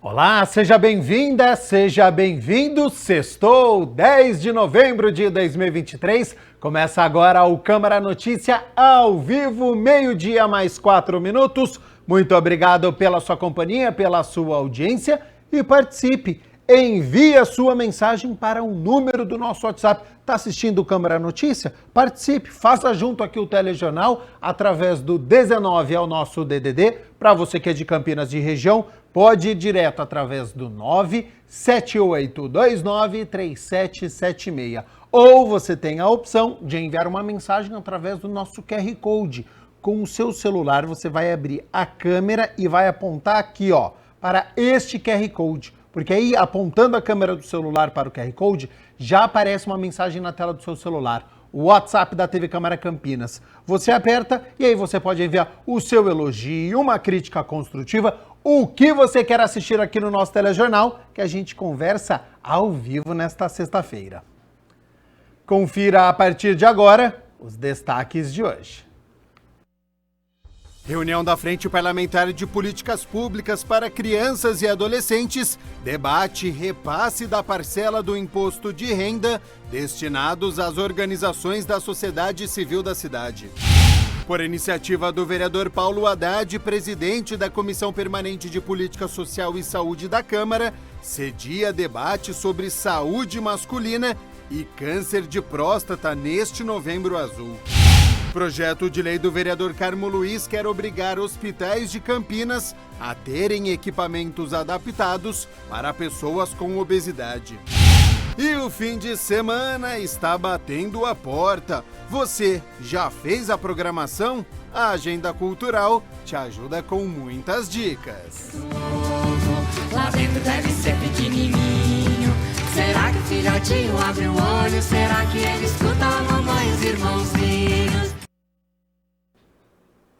Olá, seja bem-vinda, seja bem-vindo. Sextou, 10 de novembro de 2023. Começa agora o Câmara Notícia ao vivo, meio-dia mais 4 minutos. Muito obrigado pela sua companhia, pela sua audiência e participe. Envie a sua mensagem para o número do nosso WhatsApp. Está assistindo o Câmara Notícia? Participe, faça junto aqui o telejornal através do 19 é o nosso DDD. Para você que é de Campinas de região, pode ir direto através do 978293776. Ou você tem a opção de enviar uma mensagem através do nosso QR Code. Com o seu celular, você vai abrir a câmera e vai apontar aqui, ó, para este QR Code. Porque aí, apontando a câmera do celular para o QR Code, já aparece uma mensagem na tela do seu celular. O WhatsApp da TV Câmara Campinas. Você aperta e aí você pode enviar o seu elogio, uma crítica construtiva, o que você quer assistir aqui no nosso telejornal, que a gente conversa ao vivo nesta sexta-feira. Confira a partir de agora os destaques de hoje. Reunião da Frente Parlamentar de Políticas Públicas para Crianças e Adolescentes debate repasse da parcela do imposto de renda destinados às organizações da sociedade civil da cidade. Por iniciativa do vereador Paulo Haddad, presidente da Comissão Permanente de Política Social e Saúde da Câmara, cedia debate sobre saúde masculina e câncer de próstata neste Novembro Azul. Projeto de lei do vereador Carmo Luiz quer obrigar hospitais de Campinas a terem equipamentos adaptados para pessoas com obesidade. E o fim de semana está batendo a porta. Você já fez a programação? A Agenda Cultural te ajuda com muitas dicas. Lá dentro deve ser pequenininho. Será que o filhotinho abre o olho? Será que ele escuta a mamãe e os irmãozinhos?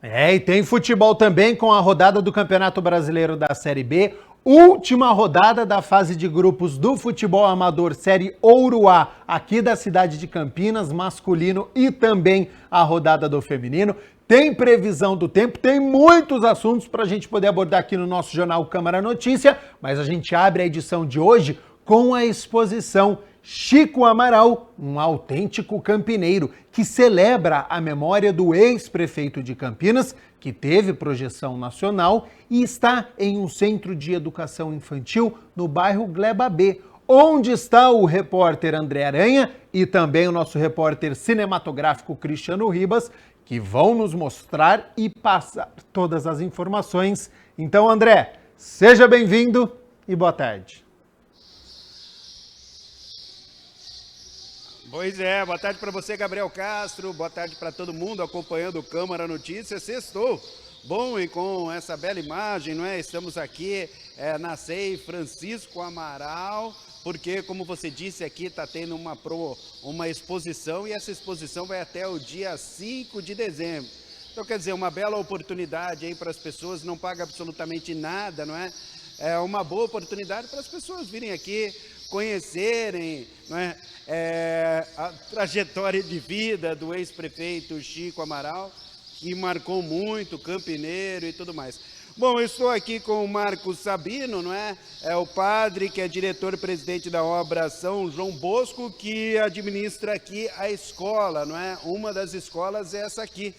E tem futebol também com a rodada do Campeonato Brasileiro da Série B, última rodada da fase de grupos do futebol amador Série Ouro A, aqui da cidade de Campinas, masculino e também a rodada do feminino. Tem previsão do tempo, tem muitos assuntos para a gente poder abordar aqui no nosso jornal Câmara Notícia, mas a gente abre a edição de hoje com a exposição Chico Amaral, um autêntico campineiro, que celebra a memória do ex-prefeito de Campinas, que teve projeção nacional e está em um centro de educação infantil no bairro Gleba B, onde está o repórter André Aranha e também o nosso repórter cinematográfico Cristiano Ribas, que vão nos mostrar e passar todas as informações. Então, André, seja bem-vindo e boa tarde. Pois é, boa tarde para você, Gabriel Castro, boa tarde para todo mundo acompanhando o Câmara Notícias. Sextou. Bom, e com essa bela imagem, não é? Estamos aqui na CEI Francisco Amaral, porque, como você disse aqui, está tendo uma exposição e essa exposição vai até o dia 5 de dezembro. Então, quer dizer, uma bela oportunidade aí para as pessoas, não paga absolutamente nada, não é? É uma boa oportunidade para as pessoas virem aqui, conhecerem, não é? A trajetória de vida do ex-prefeito Chico Amaral, que marcou muito, campineiro e tudo mais. Bom, eu estou aqui com o Marcos Sabino, não é? É o padre que é diretor-presidente da obra São João Bosco, que administra aqui a escola, não é? Uma das escolas é essa aqui.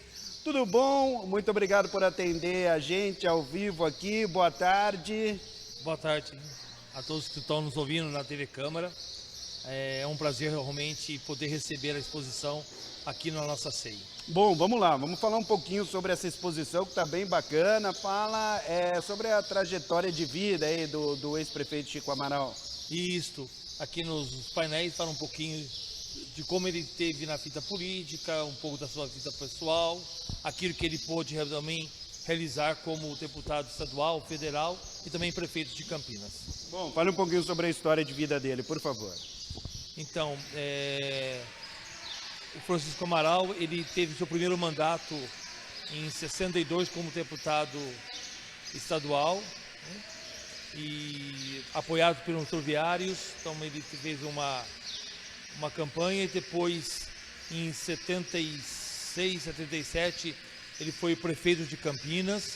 Tudo bom? Muito obrigado por atender a gente ao vivo aqui. Boa tarde. Boa tarde a todos que estão nos ouvindo na TV Câmara. É um prazer realmente poder receber a exposição aqui na nossa CEI. Bom, vamos lá, vamos falar um pouquinho sobre essa exposição que está bem bacana. Fala sobre a trajetória de vida aí do ex-prefeito Chico Amaral. Isto, aqui nos painéis fala um pouquinho de como ele teve na vida política, um pouco da sua vida pessoal, aquilo que ele pôde também realizar como deputado estadual, federal e também prefeito de Campinas. Bom, fale um pouquinho sobre a história de vida dele, por favor. Então, o Francisco Amaral, ele teve seu primeiro mandato em 62 como deputado estadual, né? E apoiado pelos ferroviários. Então ele fez uma campanha e depois, em 76, 77, ele foi prefeito de Campinas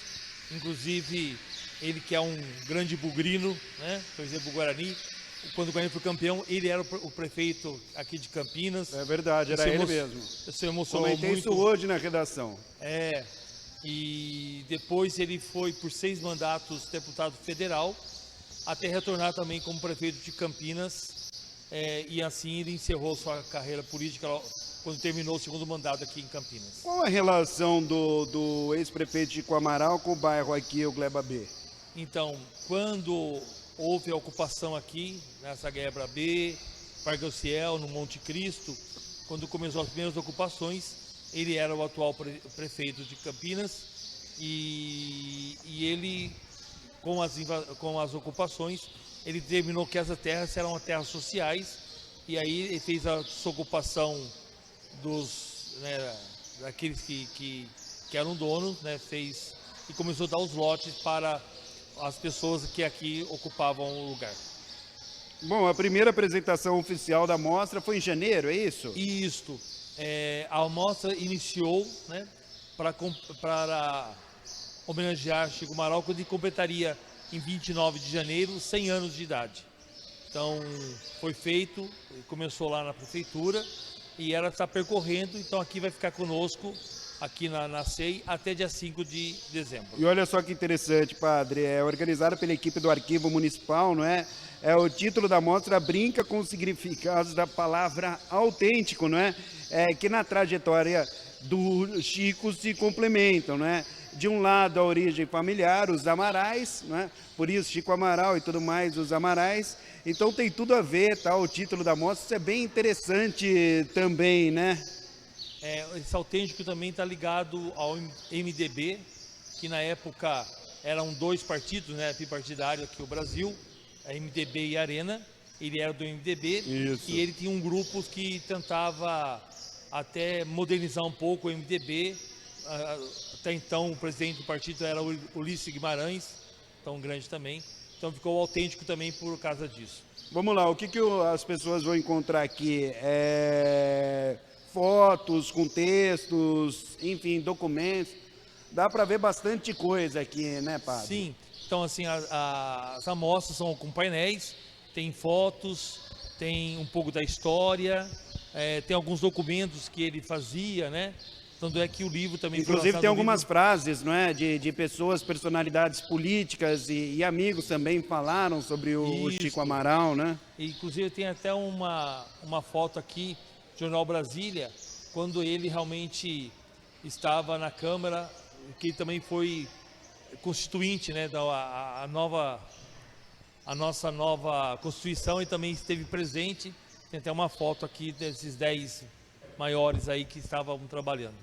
inclusive ele que é um grande bugrino, né? Por exemplo, o Guarani, quando o Guarani foi campeão, ele era o prefeito aqui de Campinas. É verdade, era ele mesmo. Isso emocionou Comentei muito. isso hoje na redação. E depois ele foi por 6 mandatos deputado federal, até retornar também como prefeito de Campinas, e assim ele encerrou sua carreira política quando terminou o 2º mandato aqui em Campinas. Qual a relação do ex-prefeito Chico Amaral com o bairro aqui, o Gleba B? Então, quando houve a ocupação aqui, nessa Guebra B, Parque Ociel, no Monte Cristo, quando começou as primeiras ocupações, ele era o atual prefeito de Campinas e ele, com as ocupações, ele determinou que essas terras eram terras sociais e aí ele fez a desocupação daqueles que eram donos, né, e começou a dar os lotes para as pessoas que aqui ocupavam o lugar. Bom, a primeira apresentação oficial da mostra foi em janeiro, é isso? Isto. A mostra iniciou, né, para homenagear Chico Amaral, quando ele completaria em 29 de janeiro 100 anos de idade. Então, foi feito, começou lá na prefeitura e ela está percorrendo, então aqui vai ficar conosco, aqui na SEI, até dia 5 de dezembro. E olha só que interessante, padre, é organizada pela equipe do Arquivo Municipal, não é? O título da mostra brinca com os significados da palavra autêntico, não é? Que na trajetória do Chico se complementam, não é? De um lado, a origem familiar, os Amarais, não é? Por isso Chico Amaral e tudo mais, os Amarais. Então tem tudo a ver, tá? O título da mostra, isso é bem interessante também, né? Esse autêntico também está ligado ao MDB, que na época eram 2 partidos, né, bipartidário aqui no Brasil, a MDB e a Arena. Ele era do MDB. Isso. E ele tinha um grupo que tentava até modernizar um pouco o MDB. Até então o presidente do partido era o Ulisses Guimarães, tão grande também. Então ficou autêntico também por causa disso. Vamos lá, o que as pessoas vão encontrar aqui? Fotos com textos, enfim, documentos. Dá para ver bastante coisa aqui, né, padre? Sim, então assim, as amostras são com painéis, tem fotos, tem um pouco da história, tem alguns documentos que ele fazia, né? Tanto é que o livro também... Inclusive tem algumas frases, não é? De pessoas, personalidades políticas e amigos também falaram sobre o Chico Amaral, né? Inclusive tem até uma foto aqui, Jornal Brasília, quando ele realmente estava na Câmara, que também foi constituinte, né, a nossa nova Constituição, e também esteve presente. Tem até uma foto aqui desses 10 maiores aí que estavam trabalhando.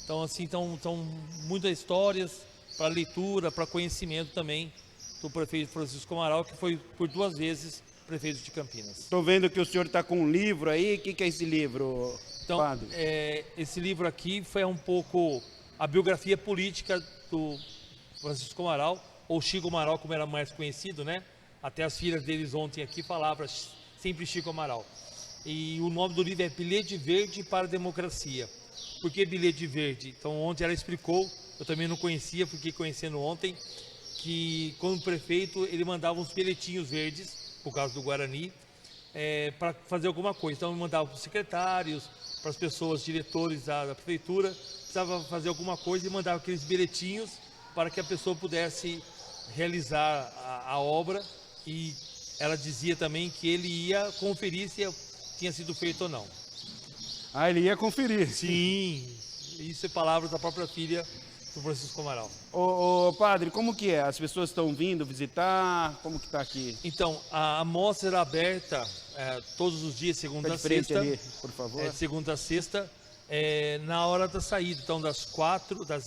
Então, assim, estão muitas histórias para leitura, para conhecimento também do prefeito Francisco Amaral, que foi por 2 vezes prefeito de Campinas. Estou vendo que o senhor está com um livro aí. O que é esse livro, então, padre? Esse livro aqui foi um pouco a biografia política do Francisco Amaral, ou Chico Amaral, como era mais conhecido, né? Até as filhas deles ontem aqui falavam sempre Chico Amaral. E o nome do livro é Bilhete Verde para a Democracia. Por que bilhete verde? Então, ontem ela explicou, eu também não conhecia, fiquei conhecendo ontem, que quando prefeito ele mandava uns bilhetinhos verdes, por causa do Guarani, para fazer alguma coisa. Então, ele mandava para os secretários, para as pessoas, diretores da prefeitura, precisava fazer alguma coisa e mandava aqueles bilhetinhos para que a pessoa pudesse realizar a obra. E ela dizia também que ele ia conferir se tinha sido feito ou não. Ele ia conferir. Sim, isso é palavras da própria filha do Francisco Amaral. Ô, padre, como que é? As pessoas estão vindo visitar? Como que está aqui? Então, a mostra era aberta todos os dias, segunda a sexta. Ali, por favor. Segunda a sexta, na hora da saída. Então, das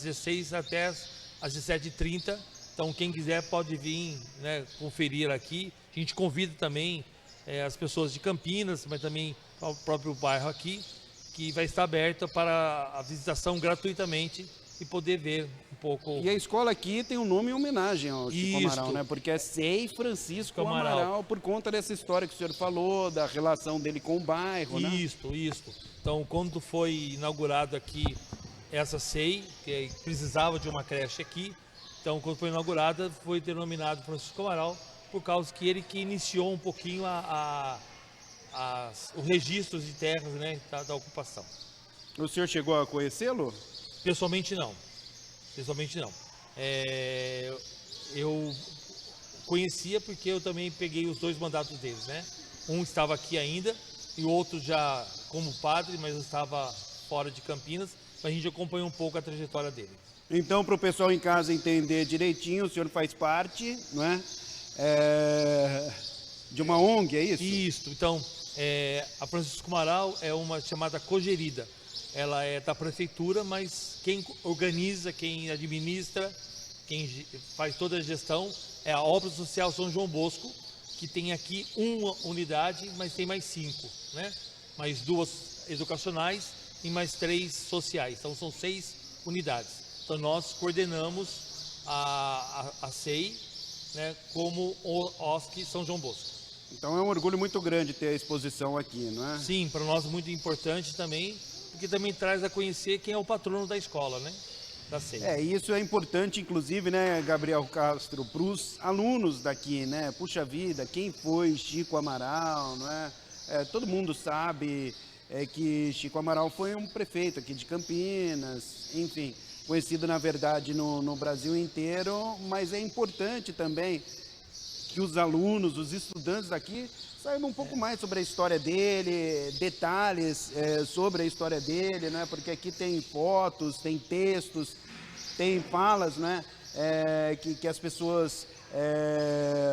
16 até as 17h30. Então, quem quiser pode vir, né, conferir aqui. A gente convida também as pessoas de Campinas, mas também o próprio bairro aqui, que vai estar aberta para a visitação gratuitamente e poder ver um pouco. E a escola aqui tem um nome em homenagem ao Chico Amaral, né? Porque é SEI Francisco Amaral, por conta dessa história que o senhor falou, da relação dele com o bairro, né? Isso. Então, quando foi inaugurado aqui essa SEI, que precisava de uma creche aqui, Então, quando foi inaugurada, foi denominado Francisco Amaral, por causa que ele que iniciou um pouquinho os registros de terras, né, da ocupação. O senhor chegou a conhecê-lo? Pessoalmente não. Eu conhecia porque eu também peguei os 2 mandatos deles, né? Um estava aqui ainda e o outro já como padre, mas estava fora de Campinas. A gente acompanhou um pouco a trajetória dele. Então, para o pessoal em casa entender direitinho, o senhor faz parte, não é? De uma ONG, é isso? Isso. Então, a Francisco Amaral é uma chamada cogerida. Ela é da prefeitura, mas quem organiza, quem administra, quem faz toda a gestão é a Obra Social São João Bosco, que tem aqui uma unidade, mas tem mais 5, né? Mais 2 educacionais e mais 3 sociais. Então são 6 unidades. Então nós coordenamos a SEI, né, como o OSC São João Bosco. Então é um orgulho muito grande ter a exposição aqui, não é? Sim, para nós muito importante também, porque também traz a conhecer quem é o patrono da escola, né? Da SEI. Isso é importante, inclusive, né, Gabriel Castro, para os alunos daqui, né? Puxa vida, quem foi Chico Amaral, não é? Todo mundo sabe que Chico Amaral foi um prefeito aqui de Campinas, enfim, conhecido, na verdade, no Brasil inteiro, mas é importante também que os alunos, os estudantes daqui saibam um pouco mais sobre a história dele, detalhes sobre a história dele, né? Porque aqui tem fotos, tem textos, tem falas, né? Que as pessoas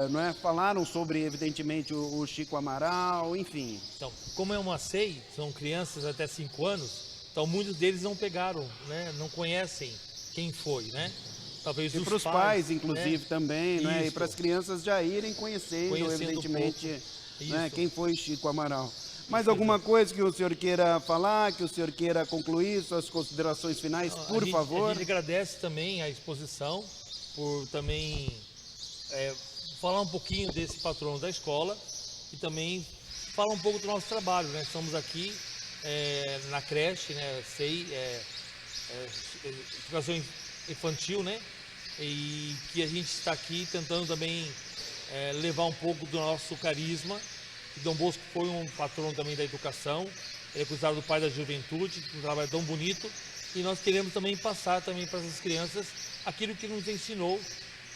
não é? Falaram sobre, evidentemente, o Chico Amaral, enfim. Então, como é uma SEI, são crianças até 5 anos, então muitos deles não pegaram, né? Não conhecem quem foi, né? Talvez e para os pais, inclusive, também, né? E para as crianças já irem conhecendo evidentemente, né? Quem foi Chico Amaral. Mais alguma coisa que o senhor queira falar, que o senhor queira concluir, suas considerações finais, por favor? A gente agradece também a exposição, por também falar um pouquinho desse patrono da escola e também falar um pouco do nosso trabalho, né? Estamos aqui na creche, né? SEI, educação infantil, né? E que a gente está aqui tentando também levar um pouco do nosso carisma. Dom Bosco foi um patrono também da educação, ele é considerado o pai da juventude, um trabalho tão bonito, e nós queremos também passar também para essas crianças aquilo que nos ensinou,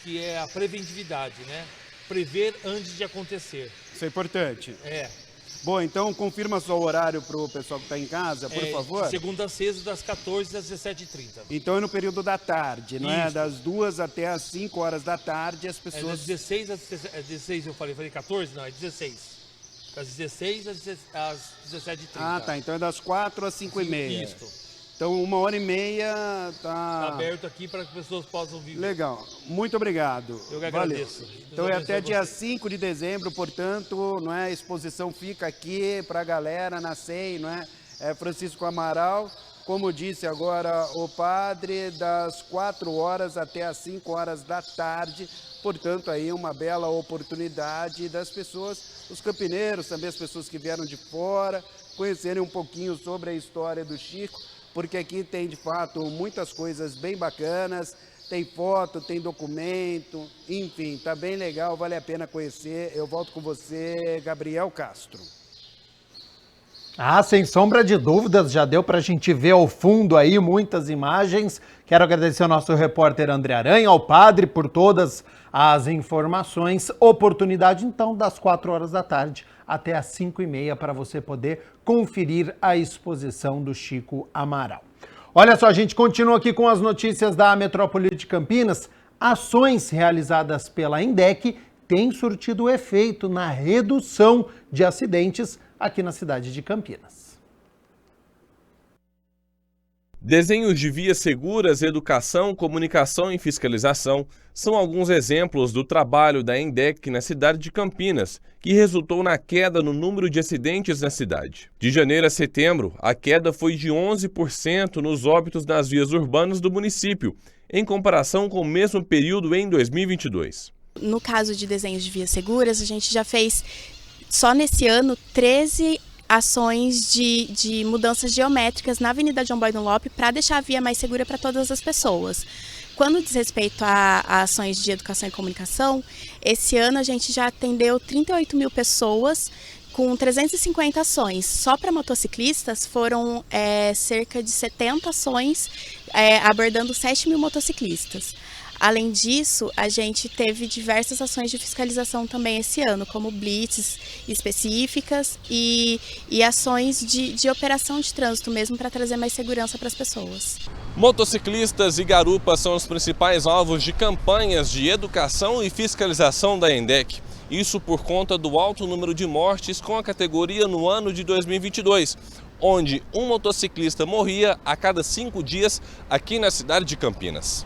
que é a preventividade, né? Prever antes de acontecer. Isso é importante. Bom, então confirma só o horário para o pessoal que está em casa, por favor. Segunda a sexta, das 14 às 17h30. Então é no período da tarde, não é? Das 2 até as 5 horas da tarde, as pessoas... das 16 às 16, eu falei 14? Não, é 16. Das 16 às 17h30. Ah, tá. Então é das 4 às 5h30. Isso. Então 1h30 tá aberto aqui para que as pessoas possam vir. Legal. Muito obrigado. Eu que agradeço. Valeu. Então é até dia 5 de dezembro, portanto, não é? A exposição fica aqui para a galera na SEI, não é? Francisco Amaral, como disse agora o padre, das 4 horas até as 5 horas da tarde. Portanto, aí uma bela oportunidade das pessoas, os campineiros, também as pessoas que vieram de fora, conhecerem um pouquinho sobre a história do Chico, porque aqui tem, de fato, muitas coisas bem bacanas, tem foto, tem documento, enfim, tá bem legal, vale a pena conhecer. Eu volto com você, Gabriel Castro. Sem sombra de dúvidas, já deu para a gente ver ao fundo aí muitas imagens. Quero agradecer ao nosso repórter André Aranha, ao padre, por todas as informações. Oportunidade, então, das 4 horas da tarde até as 5h30 para você poder conferir a exposição do Chico Amaral. Olha só, a gente continua aqui com as notícias da Metrópole de Campinas. Ações realizadas pela INDEC têm surtido efeito na redução de acidentes aqui na cidade de Campinas. Desenhos de vias seguras, educação, comunicação e fiscalização são alguns exemplos do trabalho da INDEC na cidade de Campinas, que resultou na queda no número de acidentes na cidade. De janeiro a setembro, a queda foi de 11% nos óbitos nas vias urbanas do município, em comparação com o mesmo período em 2022. No caso de desenhos de vias seguras, a gente já fez, só nesse ano, 13 ações de mudanças geométricas na Avenida João Boy Dunlop para deixar a via mais segura para todas as pessoas. Quando diz respeito a ações de educação e comunicação, esse ano a gente já atendeu 38 mil pessoas com 350 ações. Só para motociclistas foram cerca de 70 ações abordando 7 mil motociclistas. Além disso, a gente teve diversas ações de fiscalização também esse ano, como blitz específicas e ações de operação de trânsito mesmo para trazer mais segurança para as pessoas. Motociclistas e garupas são os principais alvos de campanhas de educação e fiscalização da ENDEC. Isso por conta do alto número de mortes com a categoria no ano de 2022, onde um motociclista morria a cada 5 dias aqui na cidade de Campinas.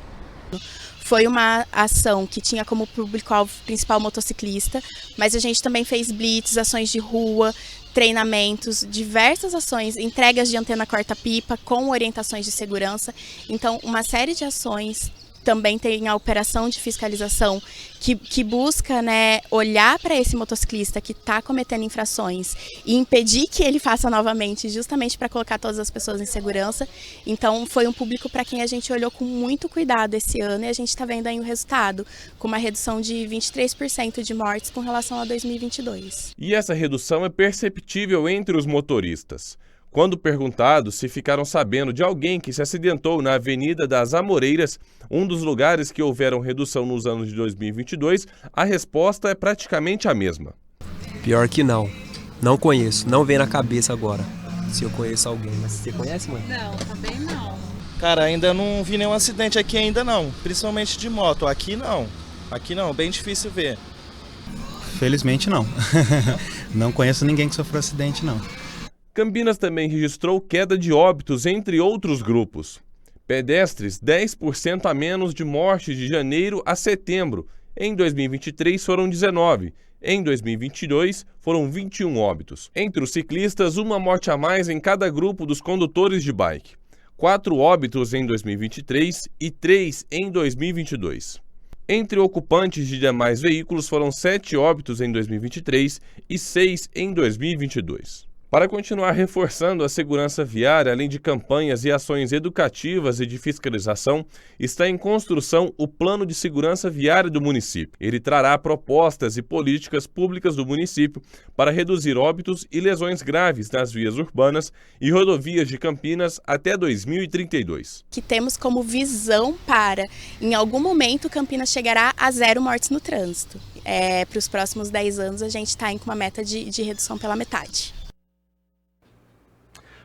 Foi uma ação que tinha como público-alvo principal motociclista, mas a gente também fez blitz, ações de rua, treinamentos, diversas ações, entregas de antena corta-pipa com orientações de segurança. Então, uma série de ações. Também tem a operação de fiscalização que busca, né, olhar para esse motociclista que está cometendo infrações e impedir que ele faça novamente, justamente para colocar todas as pessoas em segurança. Então, foi um público para quem a gente olhou com muito cuidado esse ano e a gente está vendo aí o resultado, com uma redução de 23% de mortes com relação a 2022. E essa redução é perceptível entre os motoristas. Quando perguntados se ficaram sabendo de alguém que se acidentou na Avenida das Amoreiras, um dos lugares que houveram redução nos anos de 2022, a resposta é praticamente a mesma. Pior que não. Não conheço, não vem na cabeça agora. Se eu conheço alguém, mas você conhece, mãe? Não, também não. Cara, ainda não vi nenhum acidente aqui ainda não, principalmente de moto. Aqui não, bem difícil ver. Felizmente não. Não conheço ninguém que sofreu acidente não. Campinas também registrou queda de óbitos entre outros grupos. Pedestres, 10% a menos de mortes de janeiro a setembro. Em 2023 foram 19. Em 2022 foram 21 óbitos. Entre os ciclistas, uma morte a mais em cada grupo dos condutores de bike. 4 óbitos em 2023 e 3 em 2022. Entre ocupantes de demais veículos foram 7 óbitos em 2023 e 6 em 2022. Para continuar reforçando a segurança viária, além de campanhas e ações educativas e de fiscalização, está em construção o Plano de Segurança Viária do município. Ele trará propostas e políticas públicas do município para reduzir óbitos e lesões graves nas vias urbanas e rodovias de Campinas até 2032. Que temos como visão para, em algum momento, Campinas chegará a 0 mortes no trânsito. Para os próximos 10 anos, a gente está com uma meta de redução pela metade.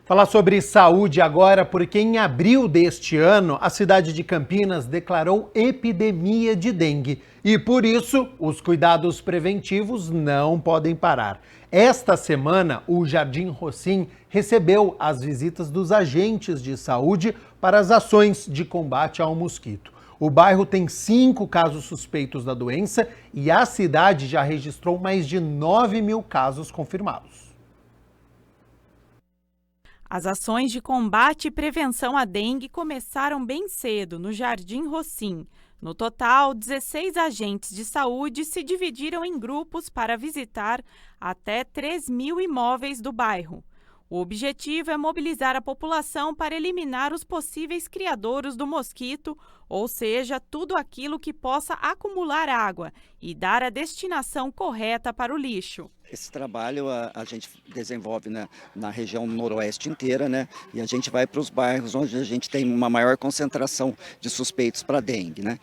Falar sobre saúde agora, porque em abril deste ano, a cidade de Campinas declarou epidemia de dengue. E por isso, os cuidados preventivos não podem parar. Esta semana, o Jardim Rossim recebeu as visitas dos agentes de saúde para as ações de combate ao mosquito. O bairro tem 5 casos suspeitos da doença e a cidade já registrou mais de 9 mil casos confirmados. As ações de combate e prevenção à dengue começaram bem cedo no Jardim Rossim. No total, 16 agentes de saúde se dividiram em grupos para visitar até 3 mil imóveis do bairro. O objetivo é mobilizar a população para eliminar os possíveis criadouros do mosquito, ou seja, tudo aquilo que possa acumular água e dar a destinação correta para o lixo. Esse trabalho a gente desenvolve na região noroeste inteira, né? E a gente vai para os bairros onde a gente tem uma maior concentração de suspeitos para dengue, né?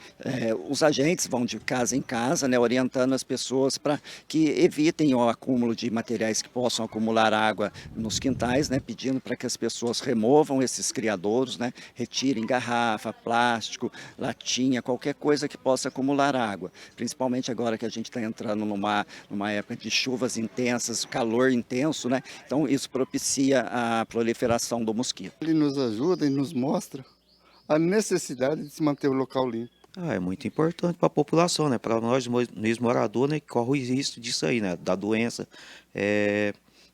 Os agentes vão de casa em casa, né? Orientando as pessoas para que evitem o acúmulo de materiais que possam acumular água nos quintais, né? Pedindo para que as pessoas removam esses criadouros, né? Retirem garrafa, plástico, latinha, qualquer coisa que possa acumular água. Principalmente agora que a gente está entrando numa época de chuvas intensas, calor intenso, né? Então isso propicia a proliferação do mosquito. Ele nos ajuda e nos mostra a necessidade de se manter o local limpo. É muito importante para a população, né? Para nós moradores, né? Que corre o risco disso aí, né? Da doença.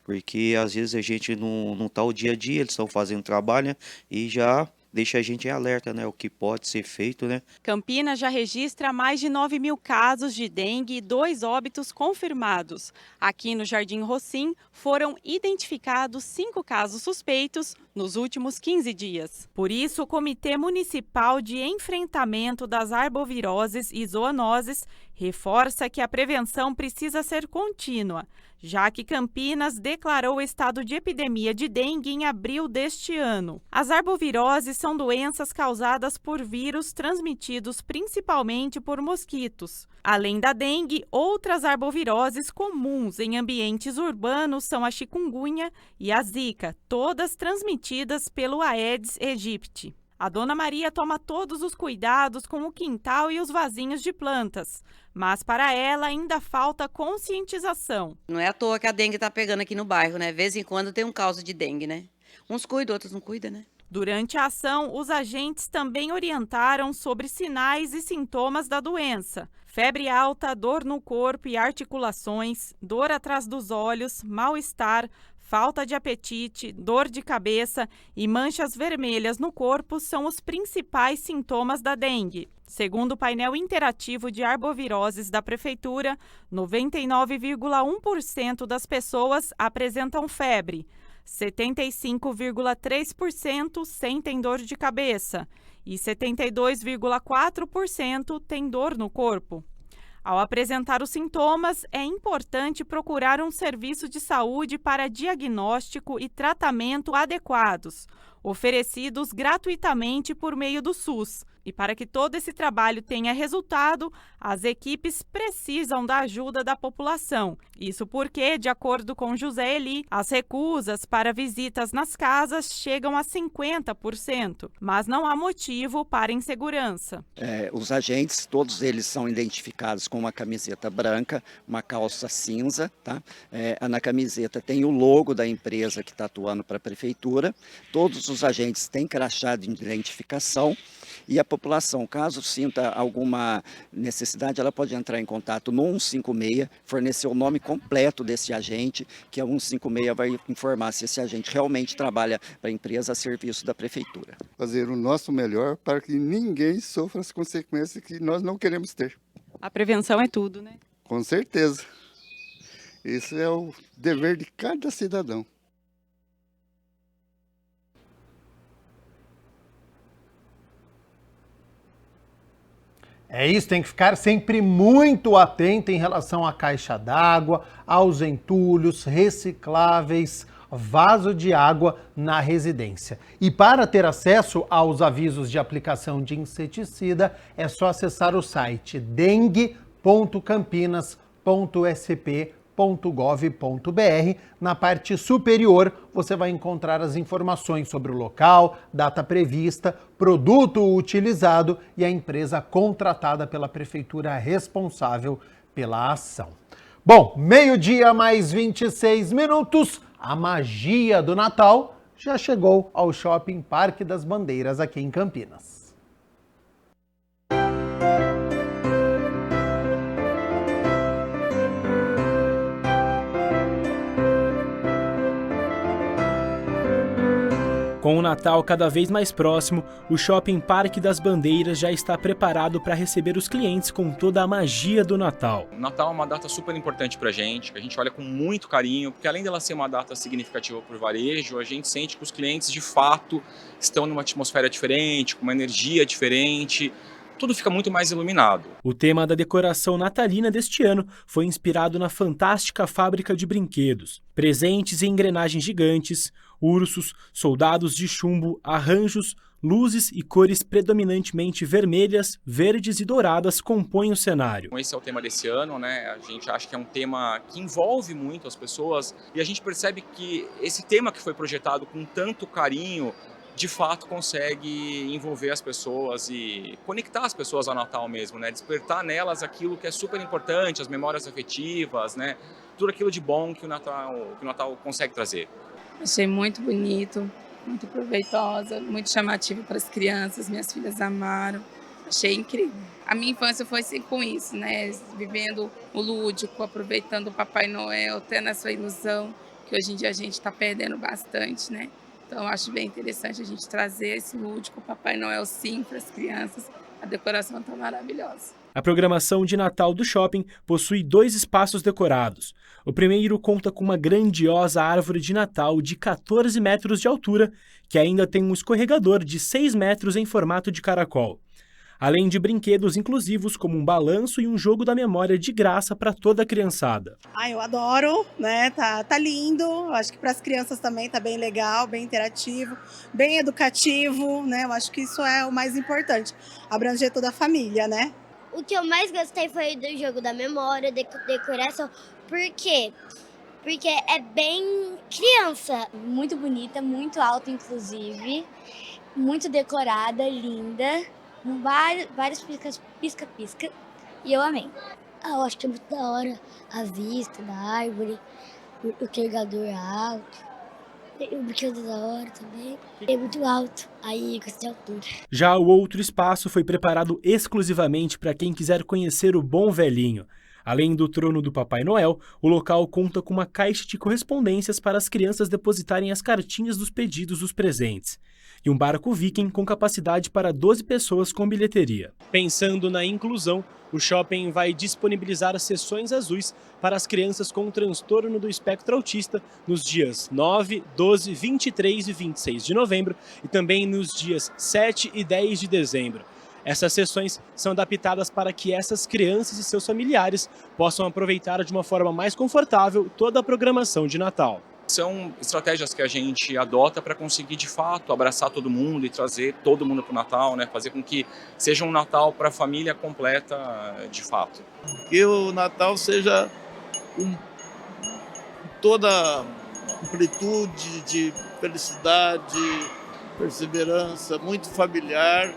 Porque às vezes a gente não está o dia a dia, eles estão fazendo trabalho, né? E já deixa a gente em alerta, né? O que pode ser feito, né? Campinas já registra mais de 9.000 casos de dengue e 2 óbitos confirmados. Aqui no Jardim Rossim foram identificados 5 casos suspeitos nos últimos 15 dias. Por isso, o Comitê Municipal de Enfrentamento das Arboviroses e Zoonoses reforça que a prevenção precisa ser contínua, já que Campinas declarou estado de epidemia de dengue em abril deste ano. As arboviroses são doenças causadas por vírus transmitidos principalmente por mosquitos. Além da dengue, outras arboviroses comuns em ambientes urbanos são a chikungunya e a zika, todas transmitidas pelo Aedes aegypti. A Dona Maria toma todos os cuidados com o quintal e os vasinhos de plantas, mas para ela ainda falta conscientização. Não é à toa que a dengue está pegando aqui no bairro, né? De vez em quando tem um caso de dengue, né? Uns cuidam, outros não cuidam, né? Durante a ação, os agentes também orientaram sobre sinais e sintomas da doença. Febre alta, dor no corpo e articulações, dor atrás dos olhos, mal-estar, falta de apetite, dor de cabeça e manchas vermelhas no corpo são os principais sintomas da dengue. Segundo o painel interativo de arboviroses da Prefeitura, 99,1% das pessoas apresentam febre, 75,3% sentem dor de cabeça e 72,4% têm dor no corpo. Ao apresentar os sintomas, é importante procurar um serviço de saúde para diagnóstico e tratamento adequados, oferecidos gratuitamente por meio do SUS. E para que todo esse trabalho tenha resultado, as equipes precisam da ajuda da população. Isso porque, de acordo com José Eli, as recusas para visitas nas casas chegam a 50%, mas não há motivo para insegurança. Os agentes, todos eles são identificados com uma camiseta branca, uma calça cinza, tá? Na camiseta tem o logo da empresa que está atuando para a prefeitura. Todos os agentes têm crachá de identificação. E a população, caso sinta alguma necessidade, ela pode entrar em contato no 156, fornecer o nome completo desse agente, que a 156 vai informar se esse agente realmente trabalha para a empresa a serviço da prefeitura. Fazer o nosso melhor para que ninguém sofra as consequências que nós não queremos ter. A prevenção é tudo, né? Com certeza. Esse é o dever de cada cidadão. É isso, tem que ficar sempre muito atento em relação à caixa d'água, aos entulhos, recicláveis, vaso de água na residência. E para ter acesso aos avisos de aplicação de inseticida, é só acessar o site dengue.campinas.sp.gov.br. Na parte superior, você vai encontrar as informações sobre o local, data prevista, produto utilizado e a empresa contratada pela prefeitura responsável pela ação. Bom, meio-dia mais 26 minutos, a magia do Natal já chegou ao Shopping Parque das Bandeiras aqui em Campinas. Com o Natal cada vez mais próximo, o Shopping Parque das Bandeiras já está preparado para receber os clientes com toda a magia do Natal. O Natal é uma data super importante para a gente olha com muito carinho, porque além dela ser uma data significativa para o varejo, a gente sente que os clientes de fato estão numa atmosfera diferente, com uma energia diferente. Tudo fica muito mais iluminado. O tema da decoração natalina deste ano foi inspirado na fantástica fábrica de brinquedos. Presentes em engrenagens gigantes, ursos, soldados de chumbo, arranjos, luzes e cores predominantemente vermelhas, verdes e douradas compõem o cenário. Esse é o tema desse ano, né? A gente acha que é um tema que envolve muito as pessoas e a gente percebe que esse tema que foi projetado com tanto carinho de fato consegue envolver as pessoas e conectar as pessoas ao Natal mesmo, né? Despertar nelas aquilo que é super importante, as memórias afetivas, né? Tudo aquilo de bom que o Natal consegue trazer. Achei muito bonito, muito proveitosa, muito chamativo para as crianças, minhas filhas amaram, achei incrível. A minha infância foi sempre com isso, né? Vivendo o lúdico, aproveitando o Papai Noel, tendo essa ilusão que hoje em dia a gente está perdendo bastante, né? Então, eu acho bem interessante a gente trazer esse lúdico, Papai Noel sim, para as crianças. A decoração está maravilhosa. A programação de Natal do shopping possui 2 espaços decorados. O primeiro conta com uma grandiosa árvore de Natal de 14 metros de altura, que ainda tem um escorregador de 6 metros em formato de caracol. Além de brinquedos inclusivos como um balanço e um jogo da memória de graça para toda a criançada. Eu adoro, né? Tá lindo. Acho que para as crianças também tá bem legal, bem interativo, bem educativo, né? Eu acho que isso é o mais importante, abranger toda a família, né? O que eu mais gostei foi do jogo da memória, decoração. Por quê? Porque é bem criança. Muito bonita, muito alta, inclusive. Muito decorada, linda. Vários pisca-pisca. E eu amei. Eu acho que é muito da hora a vista da árvore, o carregador alto. O brinquedo da hora também. É muito alto, aí gostei de altura. Já o outro espaço foi preparado exclusivamente para quem quiser conhecer o Bom Velhinho. Além do trono do Papai Noel, o local conta com uma caixa de correspondências para as crianças depositarem as cartinhas dos pedidos dos presentes. E um barco viking com capacidade para 12 pessoas com bilheteria. Pensando na inclusão, o shopping vai disponibilizar sessões azuis para as crianças com transtorno do espectro autista nos dias 9, 12, 23 e 26 de novembro e também nos dias 7 e 10 de dezembro. Essas sessões são adaptadas para que essas crianças e seus familiares possam aproveitar de uma forma mais confortável toda a programação de Natal. São estratégias que a gente adota para conseguir, de fato, abraçar todo mundo e trazer todo mundo para o Natal, né? Fazer com que seja um Natal para a família completa, de fato. Que o Natal seja toda amplitude de felicidade, perseverança, muito familiar.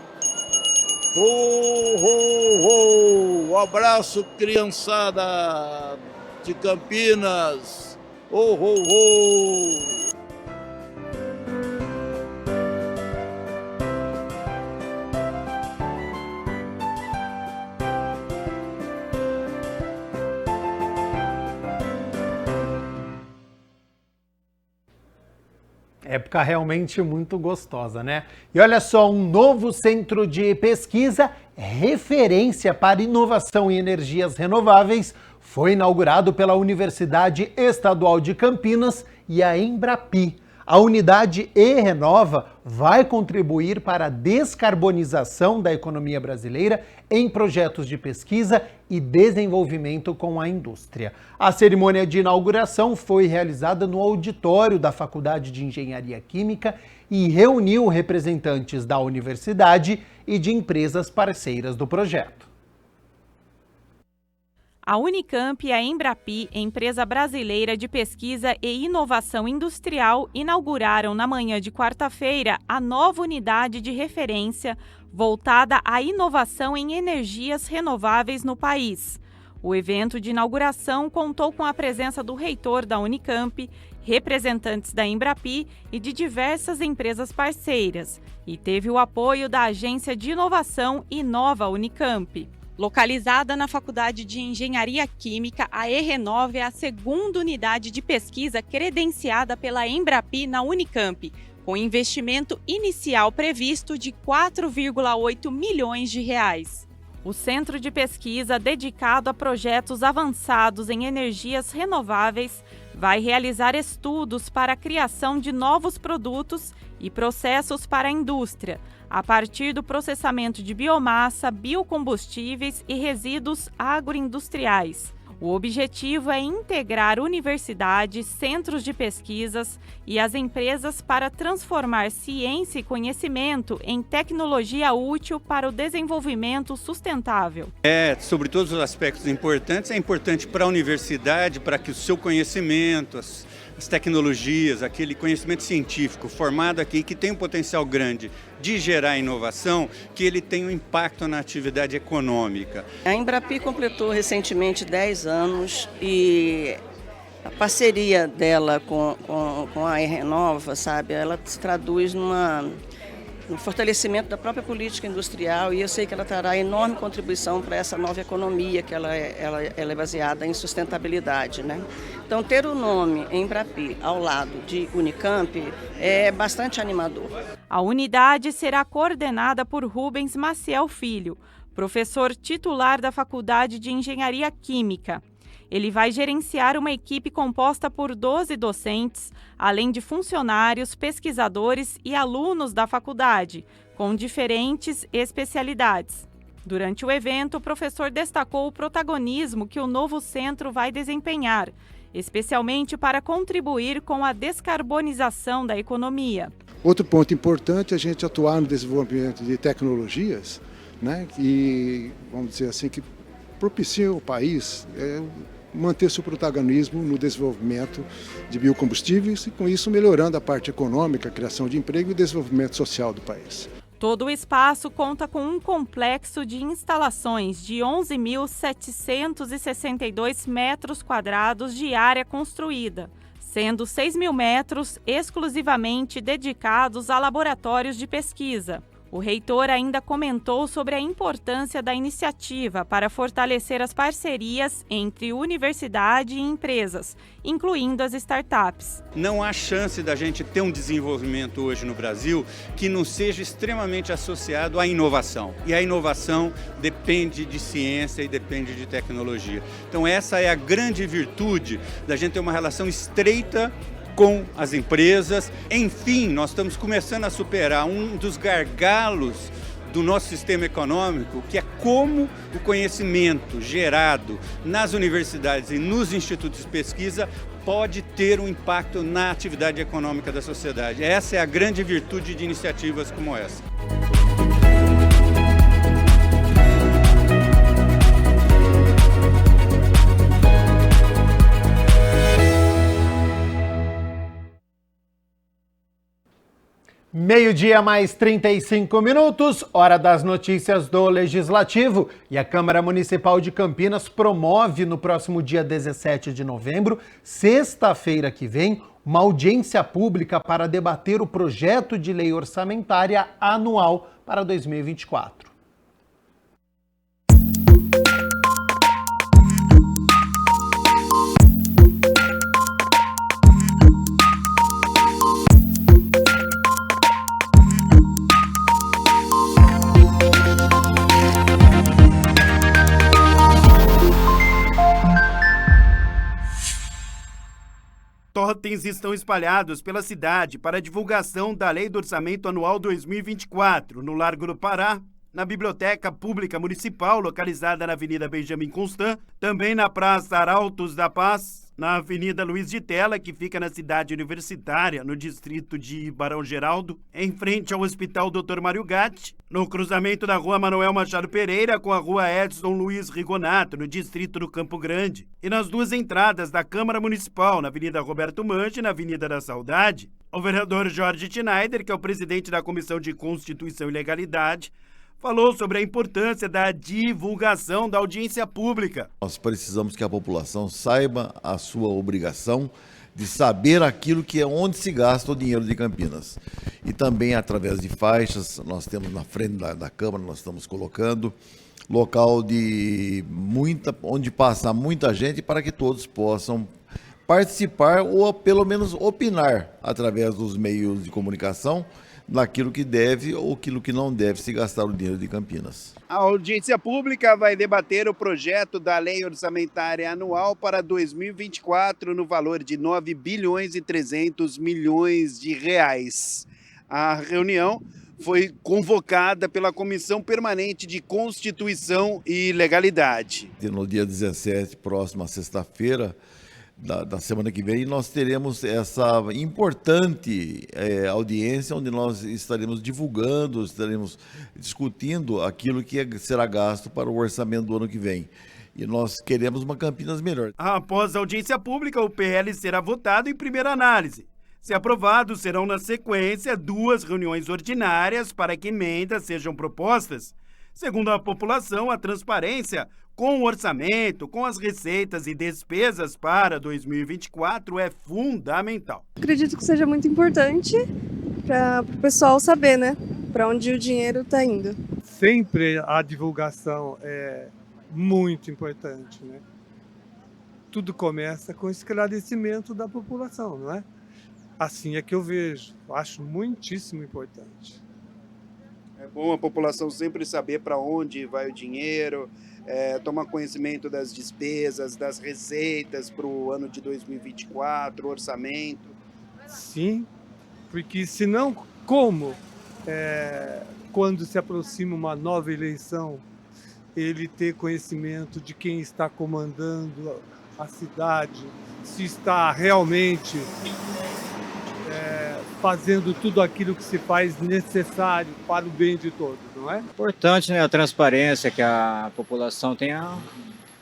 Ho, ho, ho! Um abraço, criançada de Campinas! Ho, ho, ho! Época realmente muito gostosa, né? E olha só, um novo centro de pesquisa, referência para inovação em energias renováveis, foi inaugurado pela Universidade Estadual de Campinas e a Embrapi. A unidade E-Renova vai contribuir para a descarbonização da economia brasileira em projetos de pesquisa e desenvolvimento com a indústria. A cerimônia de inauguração foi realizada no auditório da Faculdade de Engenharia Química e reuniu representantes da universidade e de empresas parceiras do projeto. A Unicamp e a Embrapi, empresa brasileira de pesquisa e inovação industrial, inauguraram na manhã de quarta-feira a nova unidade de referência voltada à inovação em energias renováveis no país. O evento de inauguração contou com a presença do reitor da Unicamp, representantes da Embrapi e de diversas empresas parceiras, e teve o apoio da Agência de Inovação Inova Unicamp. Localizada na Faculdade de Engenharia Química, a E-Renova é a segunda unidade de pesquisa credenciada pela Embrapi na Unicamp, com investimento inicial previsto de 4,8 milhões de reais. O centro de pesquisa dedicado a projetos avançados em energias renováveis vai realizar estudos para a criação de novos produtos e processos para a indústria, a partir do processamento de biomassa, biocombustíveis e resíduos agroindustriais. O objetivo é integrar universidades, centros de pesquisas e as empresas para transformar ciência e conhecimento em tecnologia útil para o desenvolvimento sustentável. Sobre todos os aspectos importantes, é importante para a universidade, para que o seu conhecimento, as tecnologias, aquele conhecimento científico formado aqui, que tem um potencial grande de gerar inovação, que ele tenha um impacto na atividade econômica. A Embrapi completou recentemente 10 anos e a parceria dela com a E-Renova, sabe, ela se traduz no fortalecimento da própria política industrial, e eu sei que ela trará enorme contribuição para essa nova economia, que ela é baseada em sustentabilidade, né? Então, ter o nome Embrapi ao lado de Unicamp é bastante animador. A unidade será coordenada por Rubens Maciel Filho, professor titular da Faculdade de Engenharia Química. Ele vai gerenciar uma equipe composta por 12 docentes, além de funcionários, pesquisadores e alunos da faculdade, com diferentes especialidades. Durante o evento, o professor destacou o protagonismo que o novo centro vai desempenhar, especialmente para contribuir com a descarbonização da economia. Outro ponto importante é a gente atuar no desenvolvimento de tecnologias, né, que, vamos dizer assim, que propiciam o país manter seu protagonismo no desenvolvimento de biocombustíveis e, com isso, melhorando a parte econômica, a criação de emprego e desenvolvimento social do país. Todo o espaço conta com um complexo de instalações de 11.762 metros quadrados de área construída, sendo 6.000 metros exclusivamente dedicados a laboratórios de pesquisa. O reitor ainda comentou sobre a importância da iniciativa para fortalecer as parcerias entre universidade e empresas, incluindo as startups. Não há chance da gente ter um desenvolvimento hoje no Brasil que não seja extremamente associado à inovação. E a inovação depende de ciência e depende de tecnologia. Então essa é a grande virtude da gente ter uma relação estreita com as empresas. Enfim, nós estamos começando a superar um dos gargalos do nosso sistema econômico, que é como o conhecimento gerado nas universidades e nos institutos de pesquisa pode ter um impacto na atividade econômica da sociedade. Essa é a grande virtude de iniciativas como essa. Meio-dia mais 35 minutos, hora das notícias do Legislativo. E a Câmara Municipal de Campinas promove no próximo dia 17 de novembro, sexta-feira que vem, uma audiência pública para debater o projeto de lei orçamentária anual para 2024. Totens estão espalhados pela cidade para a divulgação da Lei do Orçamento Anual 2024, no Largo do Pará, na Biblioteca Pública Municipal, localizada na Avenida Benjamin Constant, também na Praça Arautos da Paz, na Avenida Luiz de Tella, que fica na cidade universitária, no distrito de Barão Geraldo, em frente ao Hospital Dr. Mário Gatti, no cruzamento da Rua Manuel Machado Pereira com a Rua Edson Luiz Rigonato, no distrito do Campo Grande, e nas duas entradas da Câmara Municipal, na Avenida Roberto Manche e na Avenida da Saudade. O vereador Jorge Schneider, que é o presidente da Comissão de Constituição e Legalidade, falou sobre a importância da divulgação da audiência pública. Nós precisamos que a população saiba a sua obrigação de saber aquilo que é onde se gasta o dinheiro de Campinas. E também através de faixas, nós temos na frente da Câmara, nós estamos colocando local de onde passa muita gente para que todos possam participar ou pelo menos opinar através dos meios de comunicação naquilo que deve ou aquilo que não deve se gastar o dinheiro de Campinas. A audiência pública vai debater o projeto da Lei Orçamentária Anual para 2024 no valor de 9 bilhões e 300 milhões de reais. A reunião foi convocada pela Comissão Permanente de Constituição e Legalidade. No dia 17, próxima sexta-feira, da semana que vem, nós teremos essa importante audiência onde nós estaremos divulgando, estaremos discutindo aquilo que será gasto para o orçamento do ano que vem. E nós queremos uma Campinas melhor. Após a audiência pública, o PL será votado em primeira análise. Se aprovado, serão na sequência 2 reuniões ordinárias para que emendas sejam propostas. Segundo a população, a transparência com o orçamento, com as receitas e despesas para 2024 é fundamental. Acredito que seja muito importante para o pessoal saber, né? para onde o dinheiro está indo. Sempre a divulgação é muito importante, né? Tudo começa com o esclarecimento da população, não é? Assim é que eu vejo, acho muitíssimo importante. É bom a população sempre saber para onde vai o dinheiro, tomar conhecimento das despesas, das receitas para o ano de 2024, orçamento. Sim, porque senão como, quando se aproxima uma nova eleição, ele ter conhecimento de quem está comandando a cidade, se está realmente fazendo tudo aquilo que se faz necessário para o bem de todos, não é? Importante, né, a transparência, que a população tenha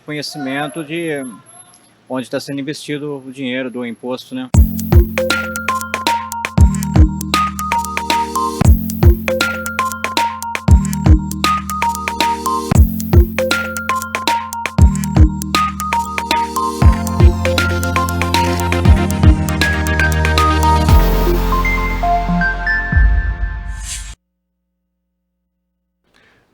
conhecimento de onde está sendo investido o dinheiro do imposto, né?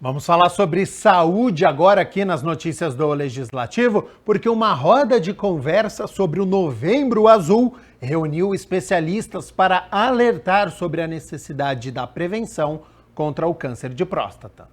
Vamos falar sobre saúde agora aqui nas notícias do Legislativo, porque uma roda de conversa sobre o Novembro Azul reuniu especialistas para alertar sobre a necessidade da prevenção contra o câncer de próstata.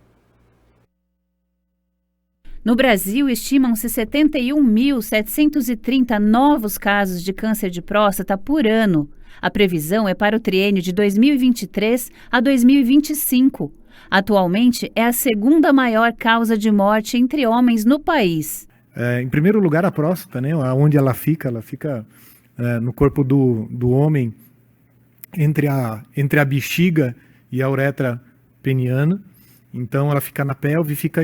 No Brasil, estimam-se 71.730 novos casos de câncer de próstata por ano. A previsão é para o triênio de 2023 a 2025. Atualmente, é a segunda maior causa de morte entre homens no país. Em primeiro lugar, a próstata, né? Onde ela fica no corpo do homem, entre a bexiga e a uretra peniana. Então, ela fica na pelve, fica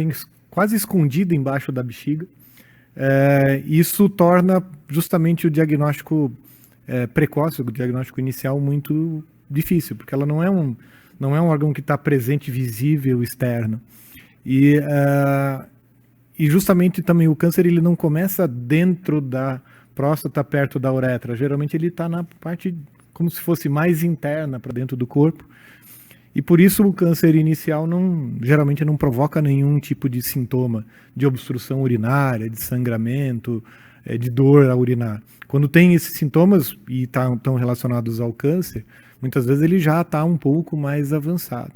quase escondida embaixo da bexiga. Isso torna justamente o diagnóstico precoce, o diagnóstico inicial, muito difícil, porque ela não é um órgão que está presente, visível, externo. E justamente também o câncer ele não começa dentro da próstata, perto da uretra. Geralmente ele está na parte como se fosse mais interna, para dentro do corpo. E por isso o câncer inicial geralmente não provoca nenhum tipo de sintoma de obstrução urinária, de sangramento, de dor a urinar. Quando tem esses sintomas e estão relacionados ao câncer, muitas vezes ele já está um pouco mais avançado.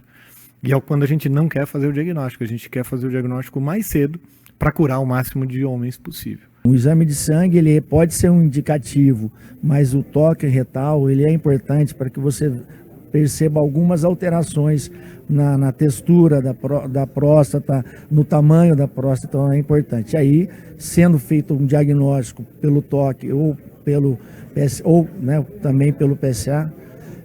E é quando a gente não quer fazer o diagnóstico, a gente quer fazer o diagnóstico mais cedo para curar o máximo de homens possível. O exame de sangue ele pode ser um indicativo, mas o toque retal ele é importante para que você perceba algumas alterações na textura da próstata, no tamanho da próstata, então é importante. Aí, sendo feito um diagnóstico pelo toque ou também pelo PSA,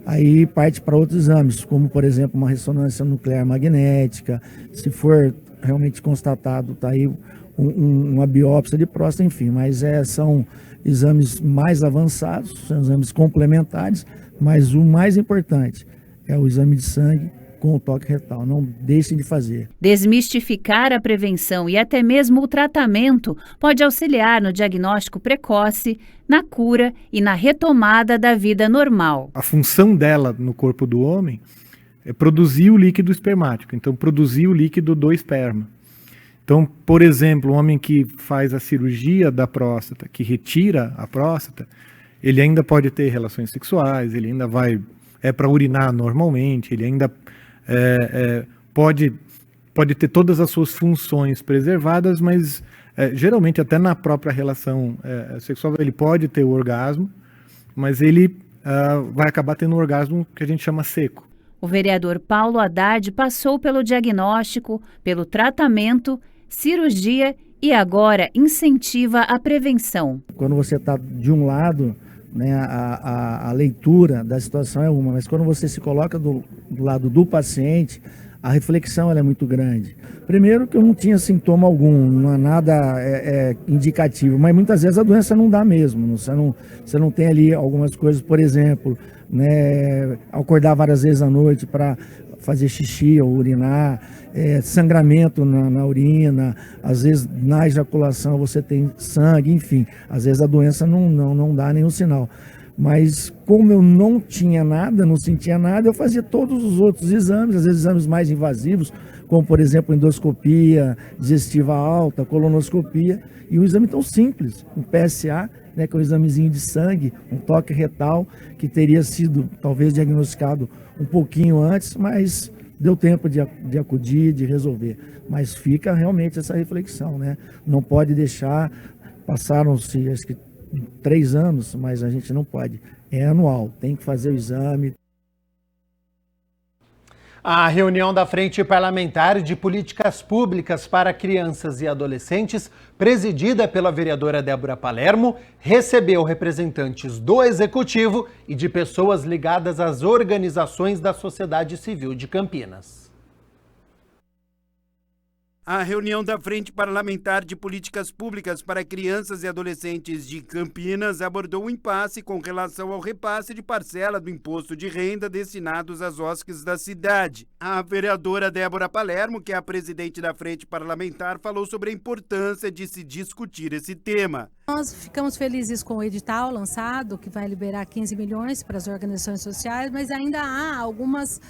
aí parte para outros exames, como por exemplo uma ressonância nuclear magnética, se for realmente constatado, tá aí uma biópsia de próstata, enfim, mas são exames mais avançados, são exames complementares, mas o mais importante é o exame de sangue com o toque retal, não deixem de fazer. Desmistificar a prevenção e até mesmo o tratamento pode auxiliar no diagnóstico precoce, na cura e na retomada da vida normal. A função dela no corpo do homem é produzir o líquido espermático, então produzir o líquido do esperma. Então, por exemplo, um homem que faz a cirurgia da próstata, que retira a próstata, ele ainda pode ter relações sexuais, ele ainda vai para urinar normalmente, ele ainda pode ter todas as suas funções preservadas, mas geralmente até na própria relação sexual ele pode ter o orgasmo, mas ele vai acabar tendo um orgasmo que a gente chama seco. O vereador Paulo Haddad passou pelo diagnóstico, pelo tratamento, cirurgia e agora incentiva a prevenção. Quando você está de um lado, né, a leitura da situação é uma, mas quando você se coloca do lado do paciente, a reflexão ela é muito grande. Primeiro que eu não tinha sintoma algum, não há nada indicativo, mas muitas vezes a doença não dá mesmo, você não tem ali algumas coisas, por exemplo, né, acordar várias vezes à noite para fazer xixi ou urinar, sangramento na urina, às vezes na ejaculação você tem sangue, enfim, às vezes a doença não dá nenhum sinal. Mas como eu não tinha nada, não sentia nada, eu fazia todos os outros exames, às vezes exames mais invasivos, como por exemplo endoscopia, digestiva alta, colonoscopia, e um exame tão simples, um PSA, né, que é um examezinho de sangue, um toque retal, que teria sido talvez diagnosticado um pouquinho antes, mas deu tempo de acudir, de resolver. Mas fica realmente essa reflexão, né? Não pode deixar, passaram-se acho que 3 anos, mas a gente não pode. É anual, tem que fazer o exame. A reunião da Frente Parlamentar de Políticas Públicas para Crianças e Adolescentes, presidida pela vereadora Débora Palermo, recebeu representantes do Executivo e de pessoas ligadas às organizações da sociedade civil de Campinas. A reunião da Frente Parlamentar de Políticas Públicas para Crianças e Adolescentes de Campinas abordou o impasse com relação ao repasse de parcela do imposto de renda destinados às OSCs da cidade. A vereadora Débora Palermo, que é a presidente da Frente Parlamentar, falou sobre a importância de se discutir esse tema. Nós ficamos felizes com o edital lançado, que vai liberar 15 milhões para as organizações sociais, mas ainda há algumas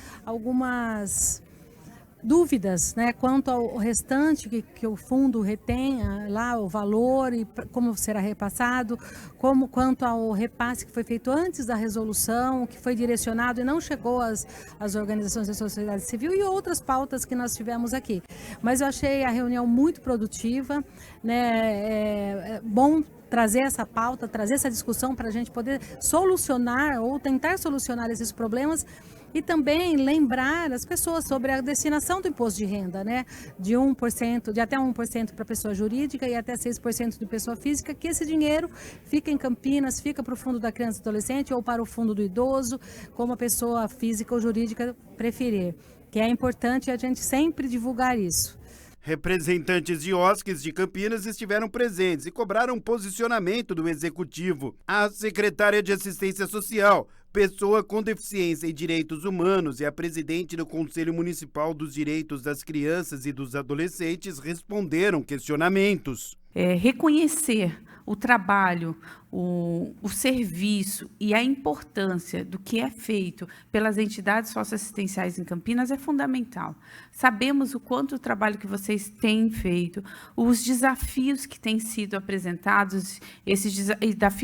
dúvidas, né, quanto ao restante que o fundo retém lá, o valor e como será repassado, quanto ao repasse que foi feito antes da resolução, que foi direcionado e não chegou às organizações da sociedade civil e outras pautas que nós tivemos aqui. Mas eu achei a reunião muito produtiva, né, é bom trazer essa pauta, trazer essa discussão para a gente poder solucionar ou tentar solucionar esses problemas. E também lembrar as pessoas sobre a destinação do imposto de renda, né? De 1%, de até 1% para pessoa jurídica e até 6% de pessoa física, que esse dinheiro fica em Campinas, fica para o fundo da criança e adolescente ou para o fundo do idoso, como a pessoa física ou jurídica preferir. Que é importante a gente sempre divulgar isso. Representantes de OSCs de Campinas estiveram presentes e cobraram posicionamento do Executivo. A secretária de Assistência Social, pessoa com deficiência e direitos humanos, e a presidente do Conselho Municipal dos Direitos das Crianças e dos Adolescentes responderam questionamentos. Reconhecer o trabalho, o serviço e a importância do que é feito pelas entidades socioassistenciais em Campinas é fundamental. Sabemos o quanto o trabalho que vocês têm feito, os desafios que têm sido apresentados, esses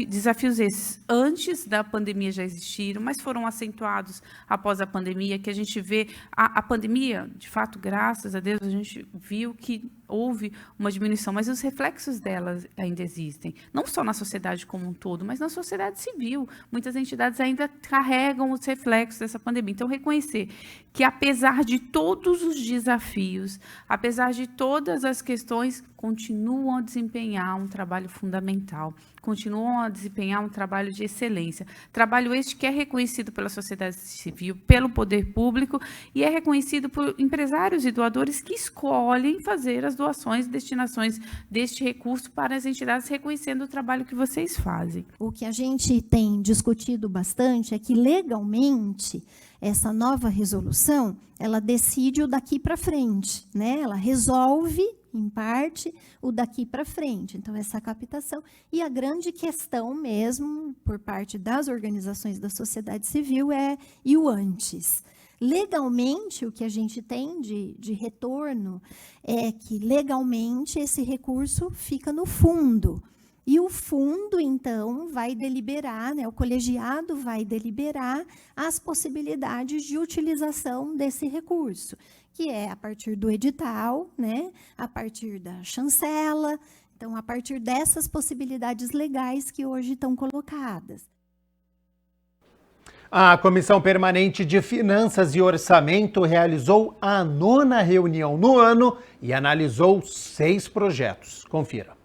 desafios esses antes da pandemia já existiram, mas foram acentuados após a pandemia, que a gente vê a pandemia, de fato, graças a Deus, a gente viu que houve uma diminuição, mas os reflexos delas ainda existem, não só na sociedade como um todo, mas na sociedade civil. Muitas entidades ainda carregam os reflexos dessa pandemia. Então, reconhecer que, apesar de todos os desafios, apesar de todas as questões, continuam a desempenhar um trabalho fundamental, continuam a desempenhar um trabalho de excelência. Trabalho este que é reconhecido pela sociedade civil, pelo poder público e é reconhecido por empresários e doadores que escolhem fazer as doações e destinações deste recurso para as entidades, reconhecendo o trabalho que vocês fazem. O que a gente tem discutido bastante é que, legalmente, essa nova resolução, ela decide o daqui para frente, né? Ela resolve, em parte, o daqui para frente. Então, essa captação. E a grande questão mesmo, por parte das organizações da sociedade civil, é e o antes. Legalmente, o que a gente tem de retorno é que, legalmente, esse recurso fica no fundo. E o fundo, então, vai deliberar, né, o colegiado vai deliberar as possibilidades de utilização desse recurso, que é a partir do edital, né, a partir da chancela, então, a partir dessas possibilidades legais que hoje estão colocadas. A Comissão Permanente de Finanças e Orçamento realizou a 9ª reunião no ano e analisou 6 projetos. Confira.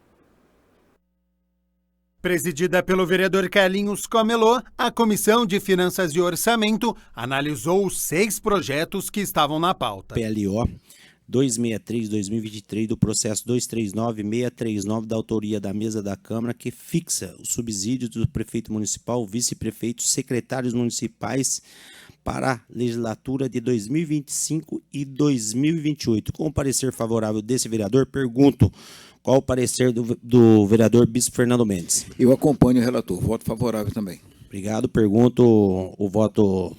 Presidida pelo vereador Carlinhos Comelô, a Comissão de Finanças e Orçamento analisou os 6 projetos que estavam na pauta. PLO 263-2023 do processo 239639 da autoria da mesa da Câmara, que fixa os subsídios do prefeito municipal, vice-prefeitos, secretários municipais para a legislatura de 2025 e 2028. Com o parecer favorável desse vereador, pergunto qual o parecer do vereador Bispo Fernando Mendes. Eu acompanho o relator, voto favorável também. Obrigado. Pergunto o voto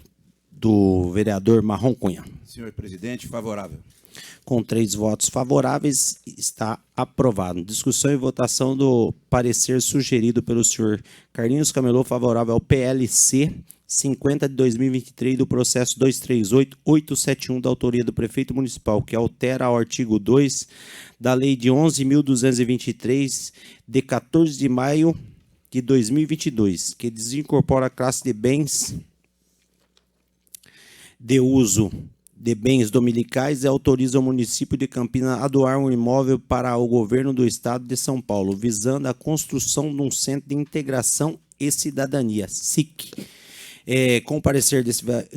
do vereador Marrom Cunha. Senhor presidente, favorável. Com 3 votos favoráveis, está aprovado. Discussão e votação do parecer sugerido pelo senhor Carlinhos Camelô, favorável ao PLC 50 de 2023 do processo 238871 da autoria do prefeito municipal, que altera o artigo 2 da lei de 11.223 de 14 de maio de 2022, que desincorpora a classe de bens de uso de bens dominicais e autoriza o município de Campinas a doar um imóvel para o governo do estado de São Paulo, visando a construção de um centro de integração e cidadania, SIC. Com o parecer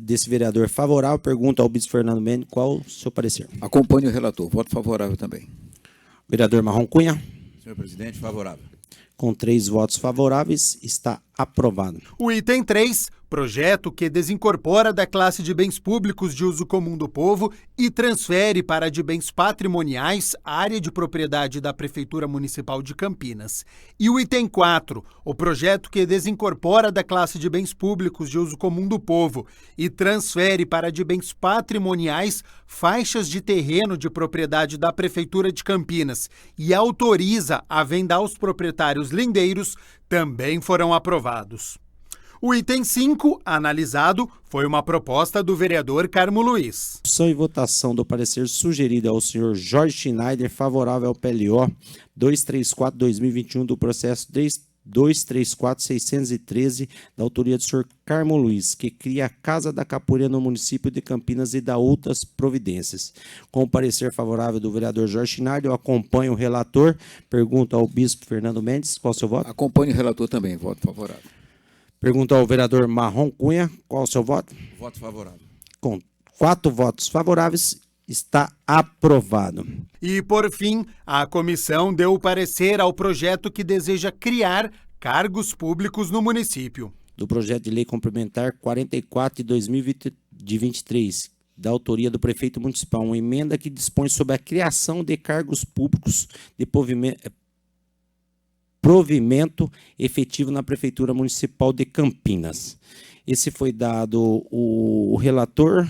desse vereador favorável, pergunto ao bispo Fernando Mendes qual o seu parecer. Acompanho o relator, voto favorável também. Vereador Marrom Cunha. Senhor presidente, favorável. Com 3 votos favoráveis, está aprovado. O item 3, projeto que desincorpora da classe de bens públicos de uso comum do povo e transfere para a de bens patrimoniais a área de propriedade da Prefeitura Municipal de Campinas. E o item 4, o projeto que desincorpora da classe de bens públicos de uso comum do povo e transfere para a de bens patrimoniais faixas de terreno de propriedade da Prefeitura de Campinas e autoriza a venda aos proprietários lindeiros, também foram aprovados. O item 5, analisado, foi uma proposta do vereador Carmo Luiz. Discussão e votação do parecer sugerido ao senhor Jorge Schneider, favorável ao PLO 234-2021 do processo 234-613 da autoria do senhor Carmo Luiz, que cria a Casa da Capoeira no município de Campinas e dá outras providências. Com o parecer favorável do vereador Jorge Schneider, eu acompanho o relator. Pergunto ao bispo Fernando Mendes, qual o seu voto? Acompanho o relator também, voto favorável. Pergunto ao vereador Marrom Cunha, qual o seu voto? Voto favorável. Com 4 votos favoráveis, está aprovado. E, por fim, a comissão deu o parecer ao projeto que deseja criar cargos públicos no município. Do projeto de lei complementar 44 de 2023, da autoria do prefeito municipal, uma emenda que dispõe sobre a criação de cargos públicos de provimento efetivo na Prefeitura Municipal de Campinas. Esse foi dado o relator,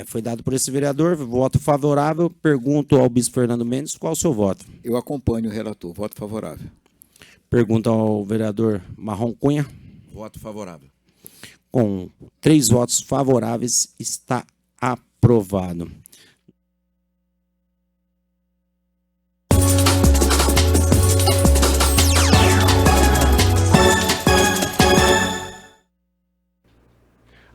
foi dado por esse vereador, voto favorável. Pergunto ao bispo Fernando Mendes, qual o seu voto? Eu acompanho o relator, voto favorável. Pergunto ao vereador Marrom Cunha. Voto favorável. Com 3 votos favoráveis, está aprovado.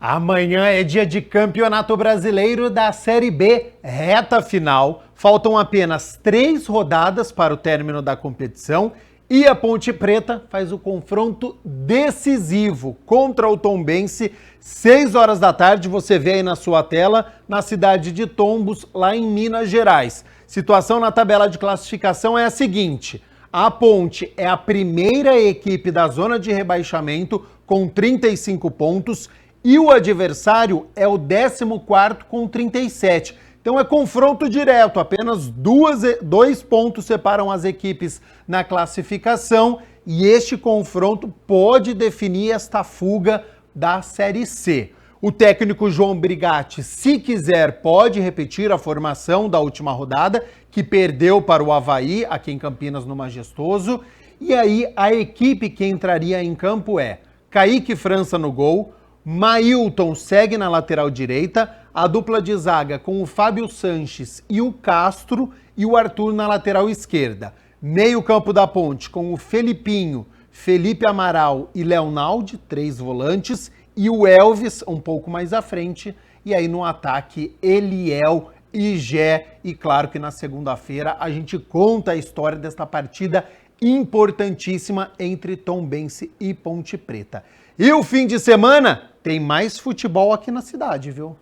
Amanhã é dia de Campeonato Brasileiro da Série B, reta final. Faltam apenas 3 rodadas para o término da competição e a Ponte Preta faz o confronto decisivo contra o Tombense, 6 horas da tarde, você vê aí na sua tela, na cidade de Tombos, lá em Minas Gerais. Situação na tabela de classificação é a seguinte: a Ponte é a primeira equipe da zona de rebaixamento com 35 pontos, e o adversário é o 14º com 37. Então é confronto direto, apenas 2 pontos separam as equipes na classificação e este confronto pode definir esta fuga da Série C. O técnico João Brigatti, se quiser, pode repetir a formação da última rodada, que perdeu para o Avaí, aqui em Campinas, no Majestoso. E aí a equipe que entraria em campo é Kaique França no gol, Mailton segue na lateral direita, a dupla de zaga com o Fábio Sanches e o Castro e o Arthur na lateral esquerda. Meio campo da Ponte com o Felipinho, Felipe Amaral e Leonaldi, 3 volantes, e o Elvis um pouco mais à frente. E aí no ataque, Eliel e Gé. E claro que na segunda-feira a gente conta a história desta partida importantíssima entre Tombense e Ponte Preta. E o fim de semana tem mais futebol aqui na cidade, viu?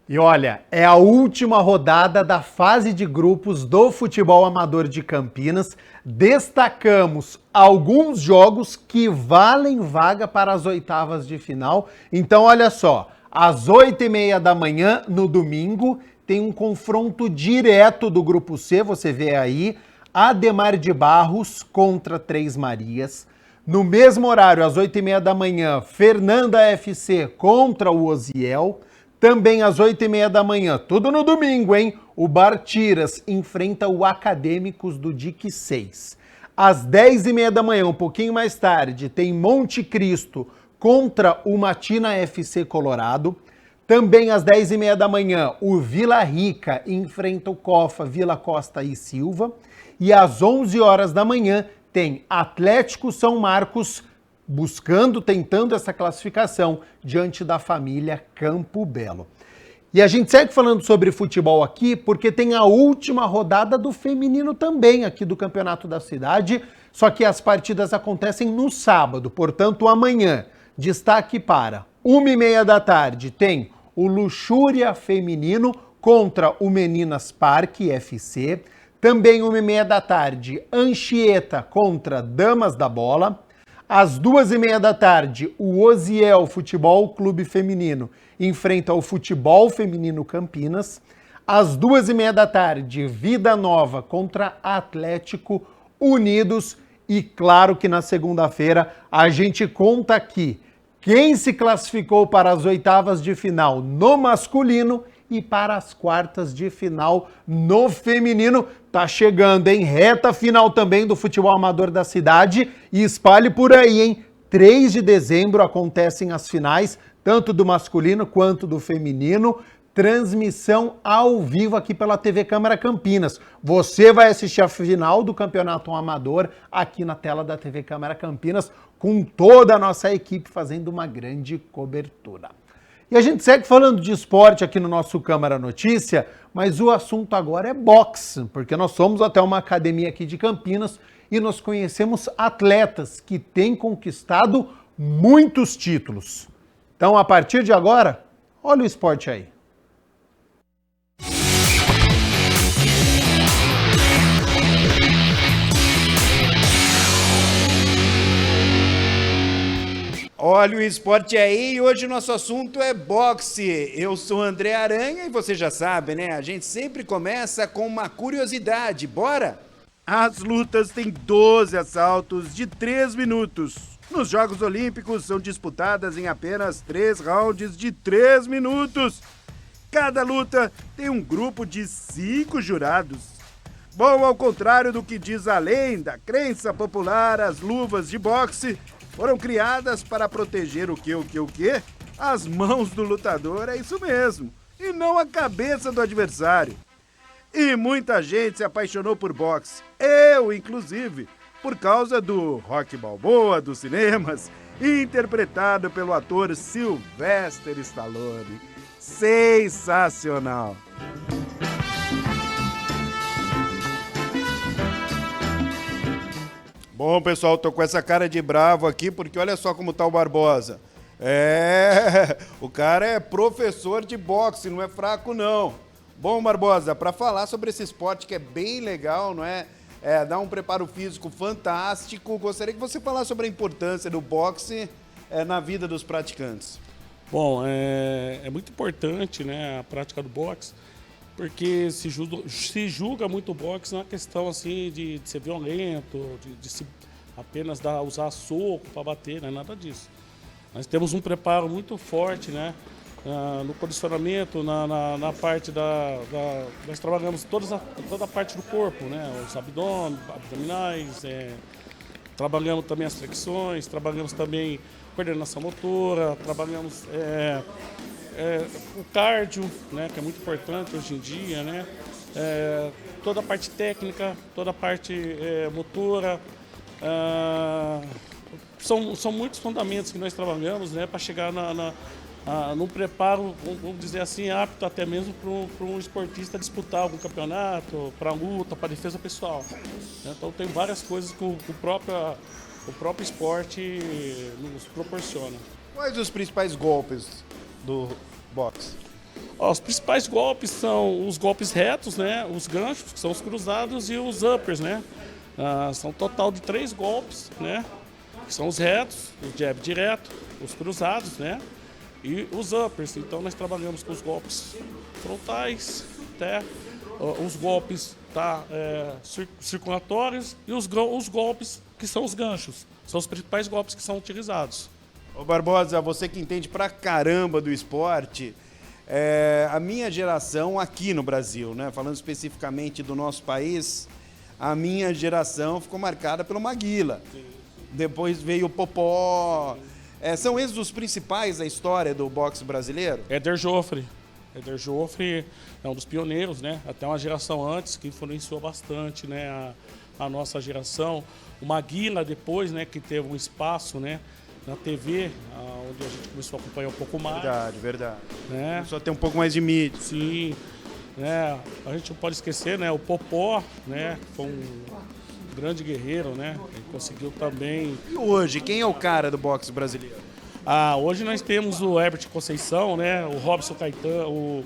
E olha, é a última rodada da fase de grupos do futebol amador de Campinas. Destacamos alguns jogos que valem vaga para as oitavas de final. Então, olha só, Às 8h30 da manhã, no domingo, tem um confronto direto do Grupo C, você vê aí, Ademar de Barros contra Três Marias. No mesmo horário, às 8h30 da manhã, Fernanda FC contra o Osiel. Também às 8h30 da manhã, tudo no domingo, hein? O Bartiras enfrenta o Acadêmicos do DIC 6. Às 10h30 da manhã, um pouquinho mais tarde, tem Monte Cristo contra o Matina FC Colorado. Também às 10h30 da manhã, o Vila Rica enfrenta o Cofa Vila Costa e Silva. E às 11 horas da manhã, tem Atlético São Marcos tentando essa classificação diante da família Campo Belo. E a gente segue falando sobre futebol aqui porque tem a última rodada do feminino também aqui do Campeonato da Cidade, só que as partidas acontecem no sábado, portanto amanhã. Destaque para 1h30 da tarde tem o Luxúria Feminino contra o Meninas Parque FC. Também 1h30 da tarde, Anchieta contra Damas da Bola. Às 2h30 da tarde, o Osiel Futebol Clube Feminino enfrenta o Futebol Feminino Campinas. Às 2h30 da tarde, Vida Nova contra Atlético Unidos. E claro que na segunda-feira a gente conta aqui quem se classificou para as oitavas de final no masculino e para as quartas de final no feminino. Tá chegando, hein? Reta final também do futebol amador da cidade. E espalhe por aí, hein? 3 de dezembro acontecem as finais, tanto do masculino quanto do feminino. Transmissão ao vivo aqui pela TV Câmara Campinas. Você vai assistir a final do Campeonato Amador aqui na tela da TV Câmara Campinas, com toda a nossa equipe fazendo uma grande cobertura. E a gente segue falando de esporte aqui no nosso Câmara Notícia, mas o assunto agora é boxe, porque nós somos até uma academia aqui de Campinas e nós conhecemos atletas que têm conquistado muitos títulos. Então, a partir de agora, olha o esporte aí. Olha o esporte aí e hoje o nosso assunto é boxe. Eu sou André Aranha e você já sabe, né? A gente sempre começa com uma curiosidade. Bora? As lutas têm 12 assaltos de 3 minutos. Nos Jogos Olímpicos são disputadas em apenas 3 rounds de 3 minutos. Cada luta tem um grupo de 5 jurados. Bom, ao contrário do que diz a lenda, crença popular, as luvas de boxe foram criadas para proteger o quê? As mãos do lutador, é isso mesmo, e não a cabeça do adversário. E muita gente se apaixonou por boxe, eu inclusive, por causa do Rocky Balboa dos cinemas, interpretado pelo ator Sylvester Stallone. Sensacional! Bom, pessoal, tô com essa cara de bravo aqui, porque olha só como tá o Barbosa. O cara é professor de boxe, não é fraco não. Bom, Barbosa, para falar sobre esse esporte que é bem legal, não é? Dá um preparo físico fantástico, gostaria que você falasse sobre a importância do boxe na vida dos praticantes. Bom, é muito importante, né, a prática do boxe, porque se julga muito o boxe na questão assim, de ser violento, de se apenas usar soco para bater, não é nada disso. Nós temos um preparo muito forte, né, no condicionamento, na parte nós trabalhamos toda a parte do corpo, né, os abdominais, trabalhamos também as flexões, trabalhamos também coordenação motora, trabalhamos o cardio, né, que é muito importante hoje em dia, né? Toda a parte técnica, toda a parte motora. São muitos fundamentos que nós trabalhamos, né, para chegar num preparo, vamos dizer assim, apto até mesmo para um esportista disputar algum campeonato, para luta, para defesa pessoal. Então tem várias coisas que o próprio esporte nos proporciona. Quais os principais golpes do boxe? Os principais golpes são os golpes retos, né? Os ganchos, que são os cruzados, e os uppers, né? São um total de 3 golpes, né? Que são os retos, o jab direto, os cruzados, né? e os uppers. Então nós trabalhamos com os golpes frontais, até os golpes circulatórios e os golpes que são os ganchos. São os principais golpes que são utilizados. Ô Barbosa, você que entende pra caramba do esporte, a minha geração aqui no Brasil, né, falando especificamente do nosso país, a minha geração ficou marcada pelo Maguila. Sim. Depois veio o Popó. São esses os principais da história do boxe brasileiro? Éder Joffre. Éder Joffre é um dos pioneiros, né? Até uma geração antes que influenciou bastante, né, a nossa geração. O Maguila depois, né, que teve um espaço, né, na TV, onde a gente começou a acompanhar um pouco mais. Verdade. Né? Começou a ter um pouco mais de mídia. Sim. Né? A gente não pode esquecer, né, o Popó, né, que foi um grande guerreiro, né? Ele conseguiu também. E hoje, quem é o cara do boxe brasileiro? Hoje nós temos o Herbert Conceição, né? O Robson Caetano,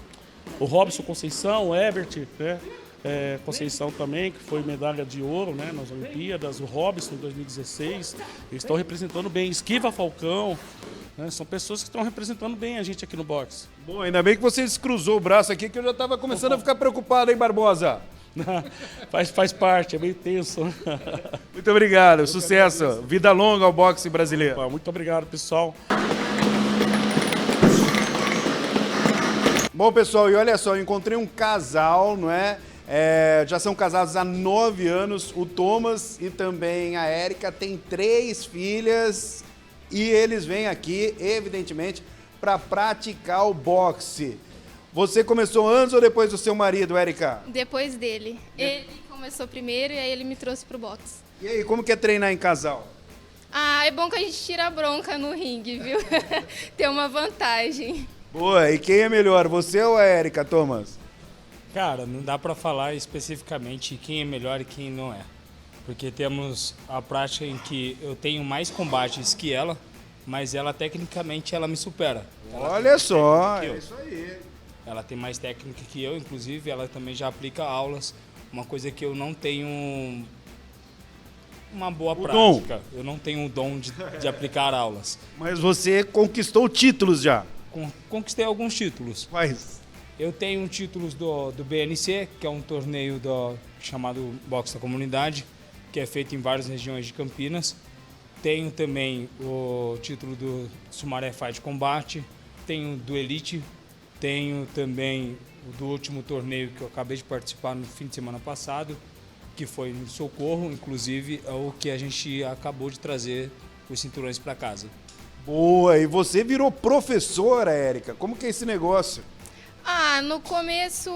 o Robson Conceição, o Herbert, né? Conceição também, que foi medalha de ouro, né, nas Olimpíadas, o Robson em 2016. Eles estão representando bem. Esquiva Falcão, né? São pessoas que estão representando bem a gente aqui no boxe. Bom, ainda bem que você cruzou o braço aqui, que eu já estava começando a ficar preocupado, hein, Barbosa? Faz parte, é meio tenso. Muito obrigado, sucesso. Vida longa ao boxe brasileiro. Muito obrigado, pessoal. Bom, pessoal, e olha só, eu encontrei um casal, não é? Já são casados há 9 anos, o Thomas e também a Érica, têm 3 filhas e eles vêm aqui, evidentemente, para praticar o boxe. Você começou antes ou depois do seu marido, Érica? Depois dele. Ele começou primeiro e aí ele me trouxe pro boxe. E aí, como que é treinar em casal? É bom que a gente tira a bronca no ringue, viu? Tem uma vantagem. Boa, e quem é melhor, você ou a Érica, Thomas? Cara, não dá para falar especificamente quem é melhor e quem não é. Porque temos a prática em que eu tenho mais combates que ela, mas ela tecnicamente ela me supera. Olha só, é isso aí. Ela tem mais técnica que eu, inclusive ela também já aplica aulas, uma coisa que eu não tenho uma boa prática. Eu não tenho o dom de aplicar aulas. Mas você conquistou títulos já? Conquistei alguns títulos. Quais? Eu tenho títulos do BNC, que é um torneio chamado Boxe da Comunidade, que é feito em várias regiões de Campinas. Tenho também o título do Sumaré Fight Combate, tenho do Elite, tenho também o do último torneio que eu acabei de participar no fim de semana passado, que foi no Socorro, inclusive é o que a gente acabou de trazer os cinturões para casa. Boa, e você virou professora, Érica, como que é esse negócio? No começo,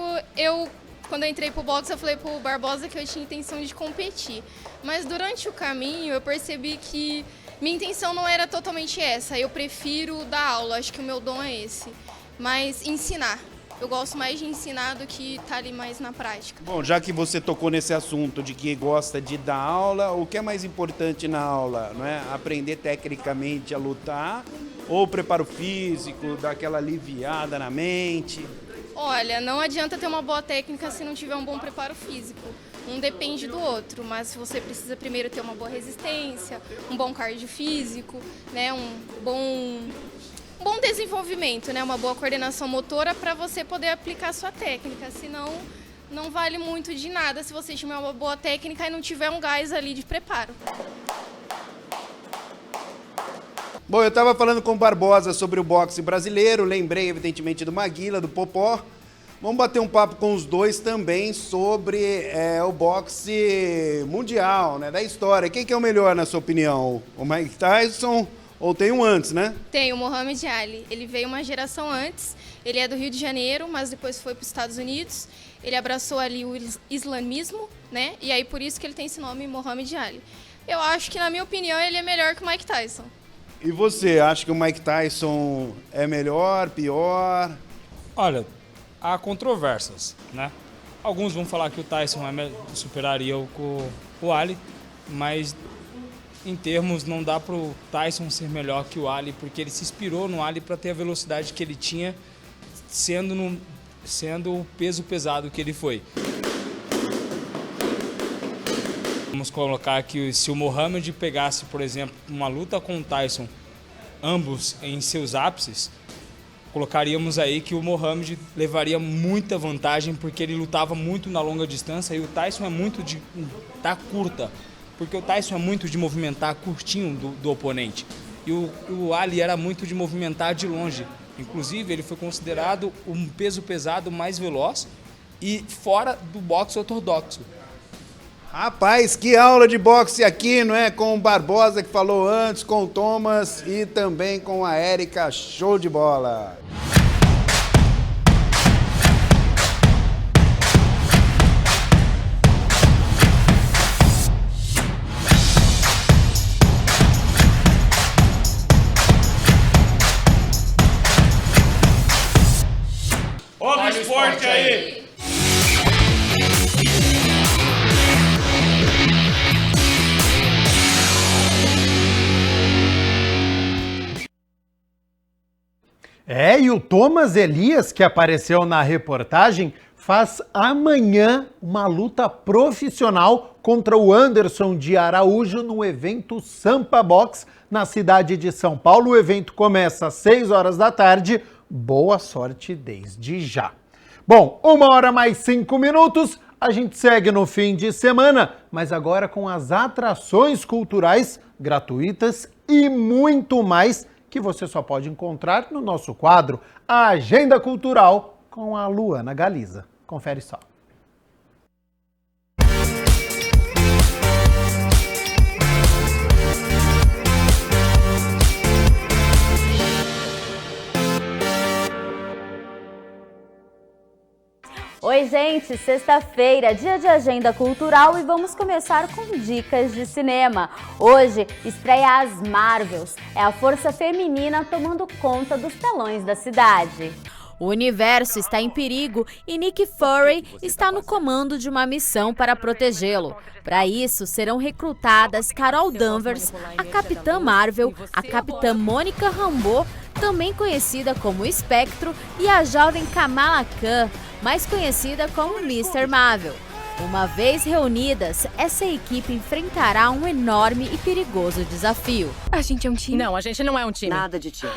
quando eu entrei pro boxe, eu falei pro Barbosa que eu tinha intenção de competir. Mas durante o caminho, eu percebi que minha intenção não era totalmente essa. Eu prefiro dar aula, acho que o meu dom é esse. Mas ensinar. Eu gosto mais de ensinar do que estar ali mais na prática. Bom, já que você tocou nesse assunto de que gosta de dar aula, o que é mais importante na aula? Não é? Aprender tecnicamente a lutar ou o preparo físico, dar aquela aliviada na mente? Olha, não adianta ter uma boa técnica se não tiver um bom preparo físico. Um depende do outro, mas você precisa primeiro ter uma boa resistência, um bom cardio físico, né, um bom desenvolvimento, né, uma boa coordenação motora para você poder aplicar a sua técnica. Senão, não vale muito de nada se você tiver uma boa técnica e não tiver um gás ali de preparo. Bom, eu estava falando com o Barbosa sobre o boxe brasileiro, lembrei evidentemente do Maguila, do Popó. Vamos bater um papo com os dois também sobre o boxe mundial, né, da história. Quem que é o melhor, na sua opinião? O Mike Tyson ou tem um antes, né? Tem, o Muhammad Ali. Ele veio uma geração antes, ele é do Rio de Janeiro, mas depois foi para os Estados Unidos. Ele abraçou ali o islamismo, né, e aí por isso que ele tem esse nome, Muhammad Ali. Eu acho que, na minha opinião, ele é melhor que o Mike Tyson. E você, acha que o Mike Tyson é melhor, pior? Olha, há controvérsias, né? Alguns vão falar que o Tyson superaria o Ali, mas em termos não dá para o Tyson ser melhor que o Ali, porque ele se inspirou no Ali para ter a velocidade que ele tinha, sendo o peso pesado que ele foi. Vamos colocar que se o Muhammad pegasse, por exemplo, uma luta com o Tyson, ambos em seus ápices, colocaríamos aí que o Mohamed levaria muita vantagem porque ele lutava muito na longa distância e o Tyson é muito de lutar curta, porque o Tyson é muito de movimentar curtinho do oponente e o Ali era muito de movimentar de longe. Inclusive, ele foi considerado um peso pesado mais veloz e fora do boxe ortodoxo. Rapaz, que aula de boxe aqui, não é? Com o Barbosa, que falou antes, com o Thomas e também com a Érica. Show de bola! Olha o esporte aí! E o Thomas Elias, que apareceu na reportagem, faz amanhã uma luta profissional contra o Anderson de Araújo no evento Sampa Box, na cidade de São Paulo. O evento começa às 6 horas da tarde. Boa sorte desde já. Bom, 1h mais 5 minutos, a gente segue no fim de semana, mas agora com as atrações culturais gratuitas e muito mais que você só pode encontrar no nosso quadro A Agenda Cultural com a Luana Galiza. Confere só. Oi, gente! Sexta-feira, dia de agenda cultural e vamos começar com dicas de cinema. Hoje, estreia As Marvels. É a força feminina tomando conta dos telões da cidade. O universo está em perigo e Nick Fury está no comando de uma missão para protegê-lo. Para isso, serão recrutadas Carol Danvers, a Capitã Marvel, a Capitã Mônica Rambeau, também conhecida como Espectro, e a jovem Kamala Khan, mais conhecida como Mr. Marvel. Uma vez reunidas, essa equipe enfrentará um enorme e perigoso desafio. A gente é um time? Não, a gente não é um time. Nada de time.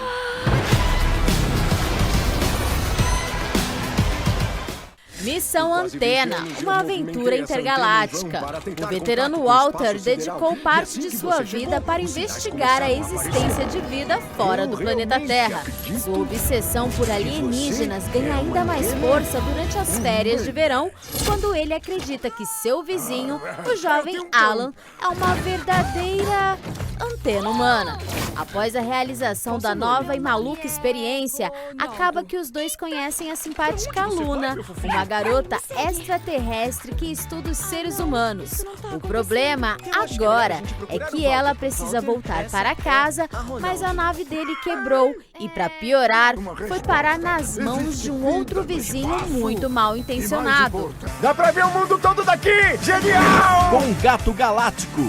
Missão Antena, uma aventura intergaláctica. O veterano Walter dedicou parte de sua vida para investigar a existência de vida fora do planeta Terra. Sua obsessão por alienígenas ganha ainda mais força durante as férias de verão, quando ele acredita que seu vizinho, o jovem Alan, é uma verdadeira antena humana. Após a realização da nova e maluca experiência, acaba que os dois conhecem a simpática Luna, uma garota extraterrestre que estuda os seres humanos. O problema agora é que ela precisa voltar para casa, mas a nave dele quebrou e, para piorar, foi parar nas mãos de um outro vizinho muito mal intencionado. Dá pra ver o mundo todo daqui! Genial! Com Gato Galáctico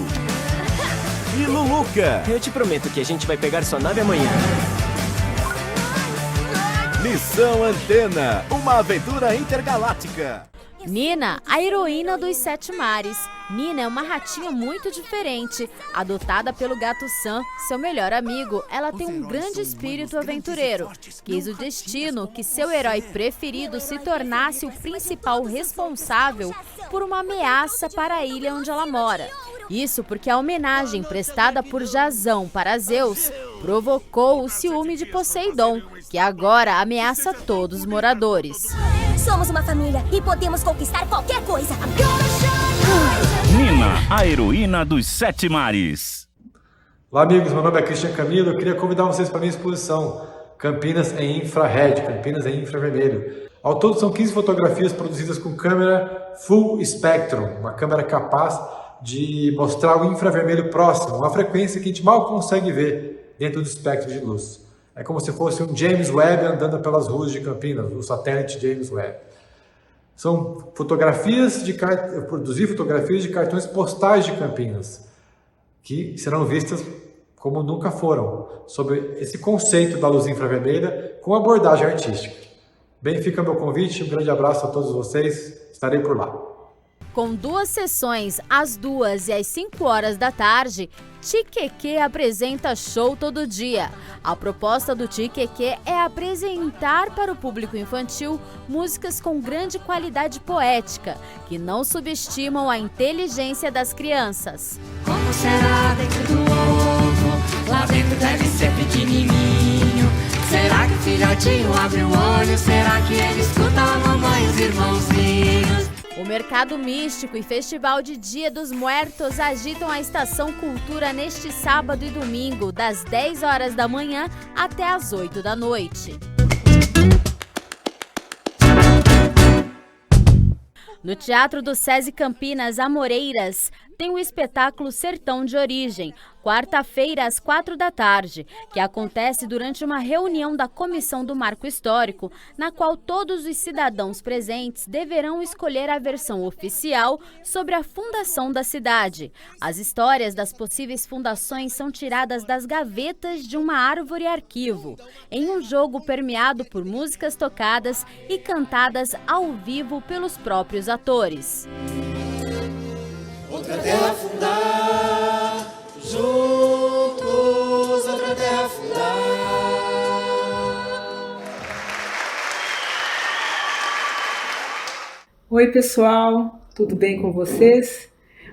e Luluca. Eu te prometo que a gente vai pegar sua nave amanhã. Missão Antena, uma aventura intergaláctica. Nina, a heroína dos 7 mares. Nina é uma ratinha muito diferente. Adotada pelo gato Sam, seu melhor amigo, ela tem um grande espírito aventureiro. Quis o destino que seu herói preferido se tornasse o principal responsável por uma ameaça para a ilha onde ela mora. Isso porque a homenagem prestada por Jasão para Zeus provocou o ciúme de Poseidon, que agora ameaça todos os moradores. Somos uma família e podemos conquistar qualquer coisa. Nina, a heroína dos 7 mares. Olá, amigos, meu nome é Cristian Camilo. Eu queria convidar vocês para a minha exposição Campinas em Infrared, Campinas em Infravermelho. Ao todo são 15 fotografias produzidas com câmera Full Spectrum, uma câmera capaz de mostrar o infravermelho próximo, uma frequência que a gente mal consegue ver dentro do espectro de luz. É como se fosse um James Webb andando pelas ruas de Campinas, o satélite James Webb. São fotografias produzir fotografias de cartões postais de Campinas, que serão vistas como nunca foram, sobre esse conceito da luz infravermelha com abordagem artística. Bem, fica meu convite, um grande abraço a todos vocês, estarei por lá. Com 2 sessões, às 2 e às 5 horas da tarde, Tiqueque apresenta show todo dia. A proposta do Tiqueque é apresentar para o público infantil músicas com grande qualidade poética, que não subestimam a inteligência das crianças. Como será dentro do ovo? Lá dentro deve ser pequenininho. Será que o filhotinho abre o olho? Será que ele escuta a mamãe e os irmãozinhos? O Mercado Místico e Festival de Dia dos Muertos agitam a Estação Cultura neste sábado e domingo, das 10 horas da manhã até as 8 da noite. No Teatro do SESI Campinas Amoreiras, tem o espetáculo Sertão de Origem, quarta-feira às 4 da tarde, que acontece durante uma reunião da Comissão do Marco Histórico, na qual todos os cidadãos presentes deverão escolher a versão oficial sobre a fundação da cidade. As histórias das possíveis fundações são tiradas das gavetas de uma árvore arquivo, em um jogo permeado por músicas tocadas e cantadas ao vivo pelos próprios atores. Outra terra fundar, juntos, outra terra fundar. Oi pessoal, tudo bem com vocês?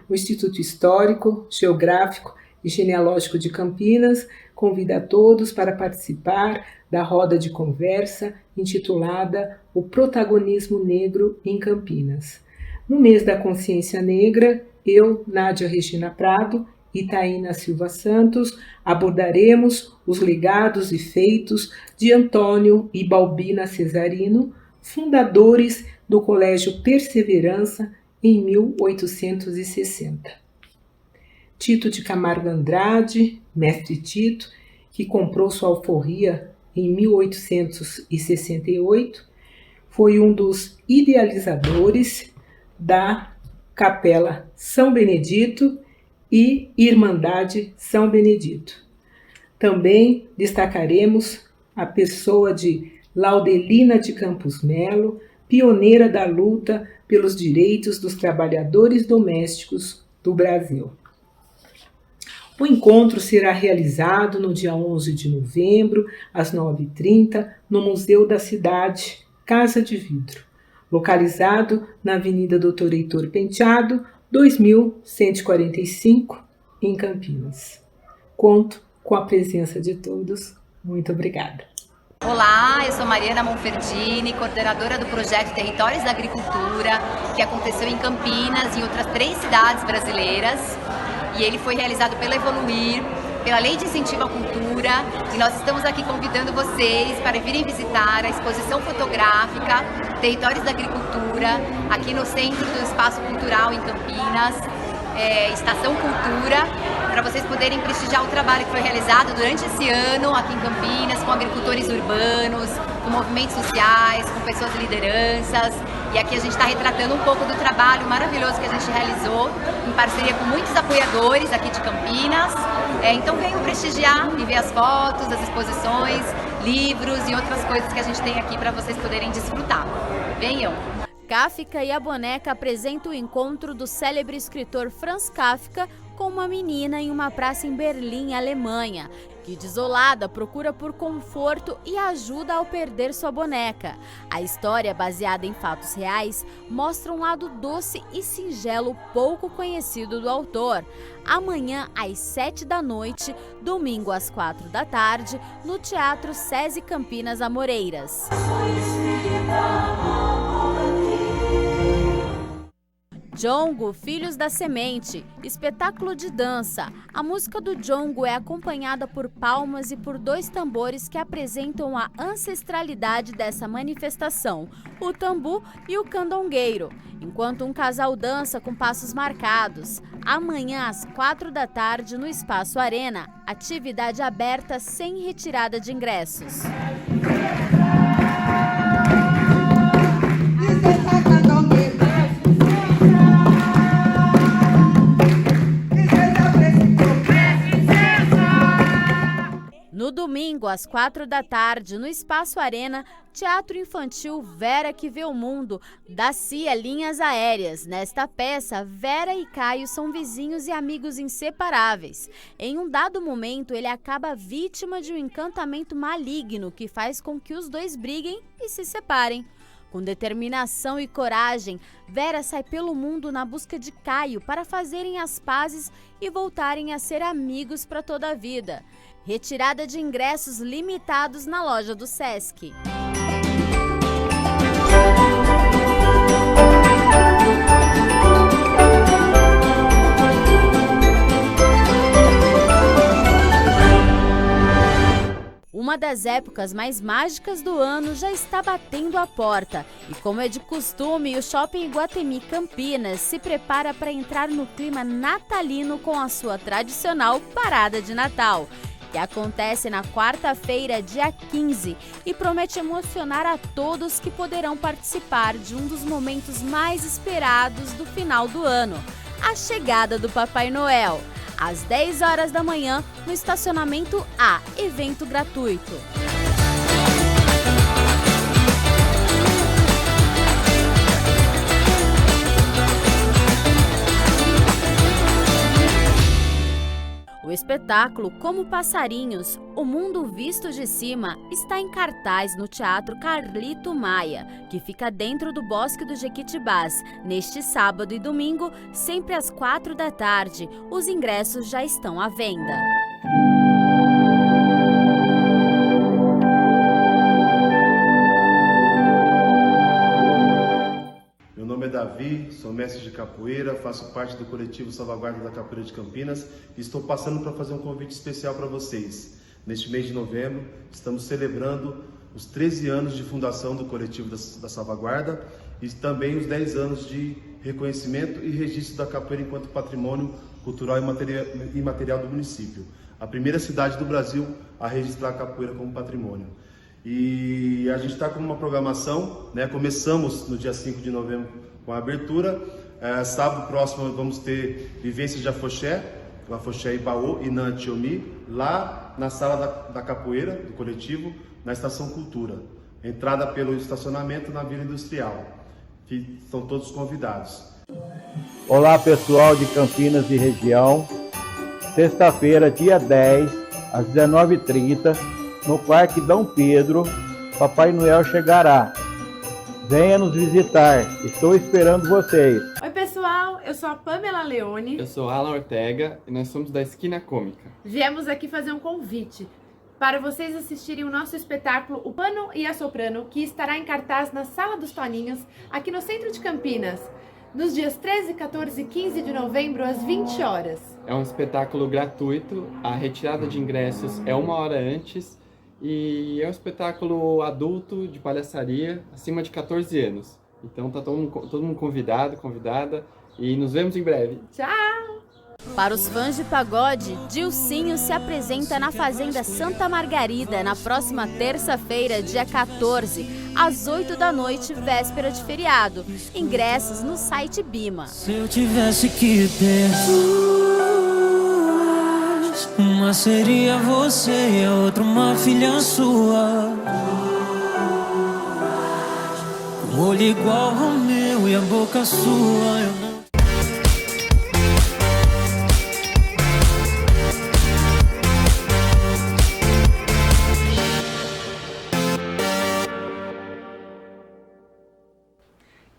O Instituto Histórico, Geográfico e Genealógico de Campinas convida a todos para participar da roda de conversa intitulada O Protagonismo Negro em Campinas. No mês da Consciência Negra, eu, Nádia Regina Prado e Taína Silva Santos abordaremos os legados e feitos de Antônio e Balbina Cesarino, fundadores do Colégio Perseverança em 1860. Tito de Camargo Andrade, mestre Tito, que comprou sua alforria em 1868, foi um dos idealizadores da Capela São Benedito e Irmandade São Benedito. Também destacaremos a pessoa de Laudelina de Campos Melo, pioneira da luta pelos direitos dos trabalhadores domésticos do Brasil. O encontro será realizado no dia 11 de novembro, às 9h30, no Museu da Cidade, Casa de Vidro, localizado na Avenida Doutor Heitor Penteado, 2145, em Campinas. Conto com a presença de todos. Muito obrigada. Olá, eu sou Mariana Monferdini, coordenadora do projeto Territórios da Agricultura, que aconteceu em Campinas e em outras 3 cidades brasileiras. E ele foi realizado pela Evoluir, pela Lei de Incentivo à Cultura, e nós estamos aqui convidando vocês para virem visitar a exposição fotográfica Territórios da Agricultura, aqui no Centro do Espaço Cultural em Campinas, Estação Cultura, para vocês poderem prestigiar o trabalho que foi realizado durante esse ano aqui em Campinas, com agricultores urbanos, com movimentos sociais, com pessoas lideranças. E aqui a gente está retratando um pouco do trabalho maravilhoso que a gente realizou, em parceria com muitos apoiadores aqui de Campinas. Então venham prestigiar e ver as fotos, as exposições, livros e outras coisas que a gente tem aqui para vocês poderem desfrutar. Venham! Kafka e a Boneca apresenta o encontro do célebre escritor Franz Kafka com uma menina em uma praça em Berlim, Alemanha, que, desolada, procura por conforto e ajuda ao perder sua boneca. A história, baseada em fatos reais, mostra um lado doce e singelo pouco conhecido do autor. Amanhã, às 7 da noite, domingo às 4 da tarde, no Teatro SESI Campinas Amoreiras. Djongo, Filhos da Semente, espetáculo de dança. A música do Djongo é acompanhada por palmas e por 2 tambores que apresentam a ancestralidade dessa manifestação, o tambu e o candongueiro, enquanto um casal dança com passos marcados. Amanhã, às 4 da tarde, no Espaço Arena, atividade aberta sem retirada de ingressos. No domingo, domingo, às 16h, no Espaço Arena, Teatro Infantil Vera que Vê o Mundo, da CIA Linhas Aéreas. Nesta peça, Vera e Caio são vizinhos e amigos inseparáveis. Em um dado momento, ele acaba vítima de um encantamento maligno que faz com que os dois briguem e se separem. Com determinação e coragem, Vera sai pelo mundo na busca de Caio para fazerem as pazes e voltarem a ser amigos para toda a vida. Retirada de ingressos limitados na loja do Sesc. Uma das épocas mais mágicas do ano já está batendo a porta. E como é de costume, o Shopping Iguatemi Campinas se prepara para entrar no clima natalino com a sua tradicional Parada de Natal, que acontece na quarta-feira, dia 15, e promete emocionar a todos que poderão participar de um dos momentos mais esperados do final do ano, a chegada do Papai Noel. Às 10 horas da manhã, no estacionamento A, evento gratuito. O espetáculo Como Passarinhos, O Mundo Visto de Cima, está em cartaz no Teatro Carlito Maia, que fica dentro do Bosque do Jequitibás, neste sábado e domingo, sempre às 16h. Os ingressos já estão à venda. Meu nome é Davi, sou mestre de capoeira, faço parte do coletivo Salvaguarda da Capoeira de Campinas e estou passando para fazer um convite especial para vocês. Neste mês de novembro, estamos celebrando os 13 anos de fundação do coletivo da Salvaguarda e também os 10 anos de reconhecimento e registro da capoeira enquanto patrimônio cultural e material do município. A primeira cidade do Brasil a registrar a capoeira como patrimônio. E a gente está com uma programação, né? Começamos no dia 5 de novembro com a abertura. Sábado próximo vamos ter Vivências de Afoxé, o Afoxé Ibaô e Nantiomi, lá na sala da capoeira do coletivo, na Estação Cultura. Entrada pelo estacionamento na Vila Industrial, que são todos convidados. Olá pessoal de Campinas e região, sexta-feira, dia 10, às 19h30, no Parque Dom Pedro, Papai Noel chegará. Venha nos visitar, estou esperando vocês. Oi pessoal, eu sou a Pamela Leone. Eu sou Alan Ortega e nós somos da Esquina Cômica. Viemos aqui fazer um convite para vocês assistirem o nosso espetáculo O Pano e a Soprano, que estará em cartaz na Sala dos Toninhos, aqui no centro de Campinas, nos dias 13, 14 e 15 de novembro, às 20 horas. É um espetáculo gratuito, a retirada de ingressos é 1 hora antes e é um espetáculo adulto, de palhaçaria, acima de 14 anos. Então tá todo mundo convidado, convidada e nos vemos em breve. Tchau! Para os fãs de pagode, Dilcinho se apresenta na Fazenda Santa Margarida na próxima terça-feira, dia 14, às 8 da noite, véspera de feriado. Ingressos no site Bima. Se eu tivesse que ter duas, uma seria você e a outra uma filha sua. Um olho igual ao meu e a boca sua. Eu não...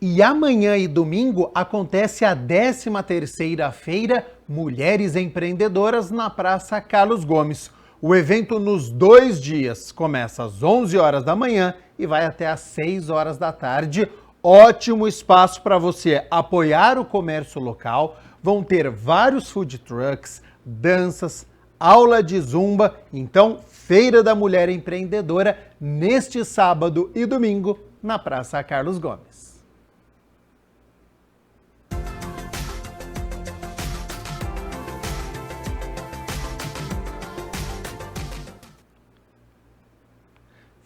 E amanhã e domingo acontece a 13ª Feira Mulheres Empreendedoras na Praça Carlos Gomes. O evento nos 2 dias começa às 11 horas da manhã e vai até às 6 horas da tarde. Ótimo espaço para você apoiar o comércio local. Vão ter vários food trucks, danças, aula de zumba. Então, Feira da Mulher Empreendedora neste sábado e domingo na Praça Carlos Gomes.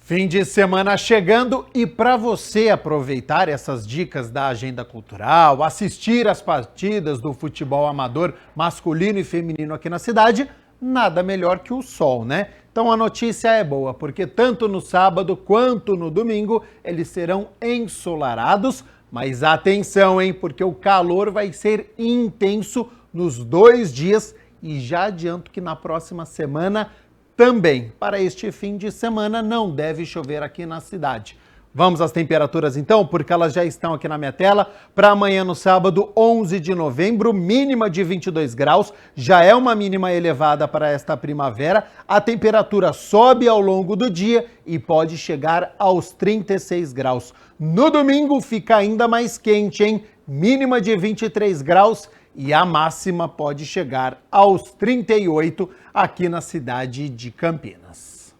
Fim de semana chegando e para você aproveitar essas dicas da agenda cultural, assistir às partidas do futebol amador masculino e feminino aqui na cidade, nada melhor que o sol, né? Então a notícia é boa, porque tanto no sábado quanto no domingo eles serão ensolarados, mas atenção, hein, porque o calor vai ser intenso nos 2 dias e já adianto que na próxima semana também. Para este fim de semana não deve chover aqui na cidade. Vamos às temperaturas então, porque elas já estão aqui na minha tela. Para amanhã no sábado, 11 de novembro, mínima de 22 graus, já é uma mínima elevada para esta primavera. A temperatura sobe ao longo do dia e pode chegar aos 36 graus. No domingo fica ainda mais quente, hein? Mínima de 23 graus e a máxima pode chegar aos 38 aqui na cidade de Campinas.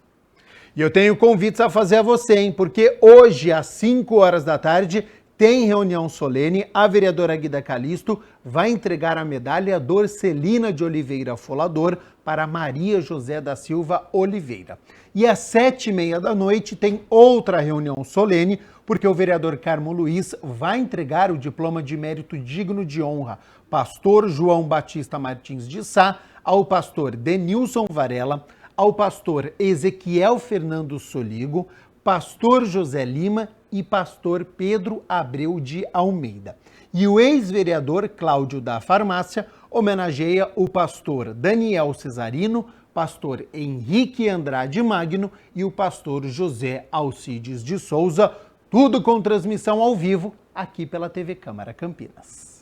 E eu tenho convites a fazer a você, hein? Porque hoje, às 5 horas da tarde, tem reunião solene. A vereadora Guida Calisto vai entregar a medalha Dorcelina de Oliveira Folador para Maria José da Silva Oliveira. E às 7h30 da noite tem outra reunião solene, porque o vereador Carmo Luiz vai entregar o diploma de mérito digno de honra pastor João Batista Martins de Sá ao pastor Denilson Varela, ao pastor Ezequiel Fernando Soligo, pastor José Lima e pastor Pedro Abreu de Almeida. E o ex-vereador Cláudio da Farmácia homenageia o pastor Daniel Cesarino, pastor Henrique Andrade Magno e o pastor José Alcides de Souza, tudo com transmissão ao vivo aqui pela TV Câmara Campinas.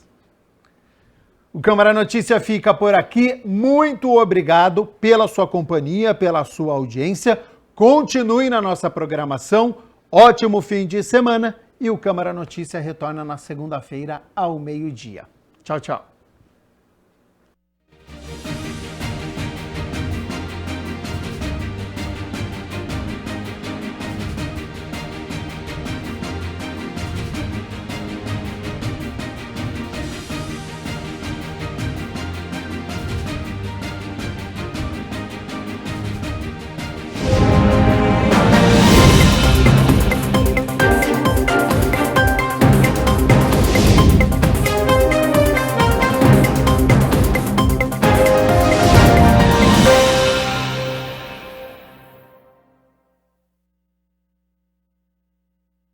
O Câmara Notícia fica por aqui. Muito obrigado pela sua companhia, pela sua audiência. Continue na nossa programação. Ótimo fim de semana e o Câmara Notícia retorna na segunda-feira ao meio-dia. Tchau, tchau.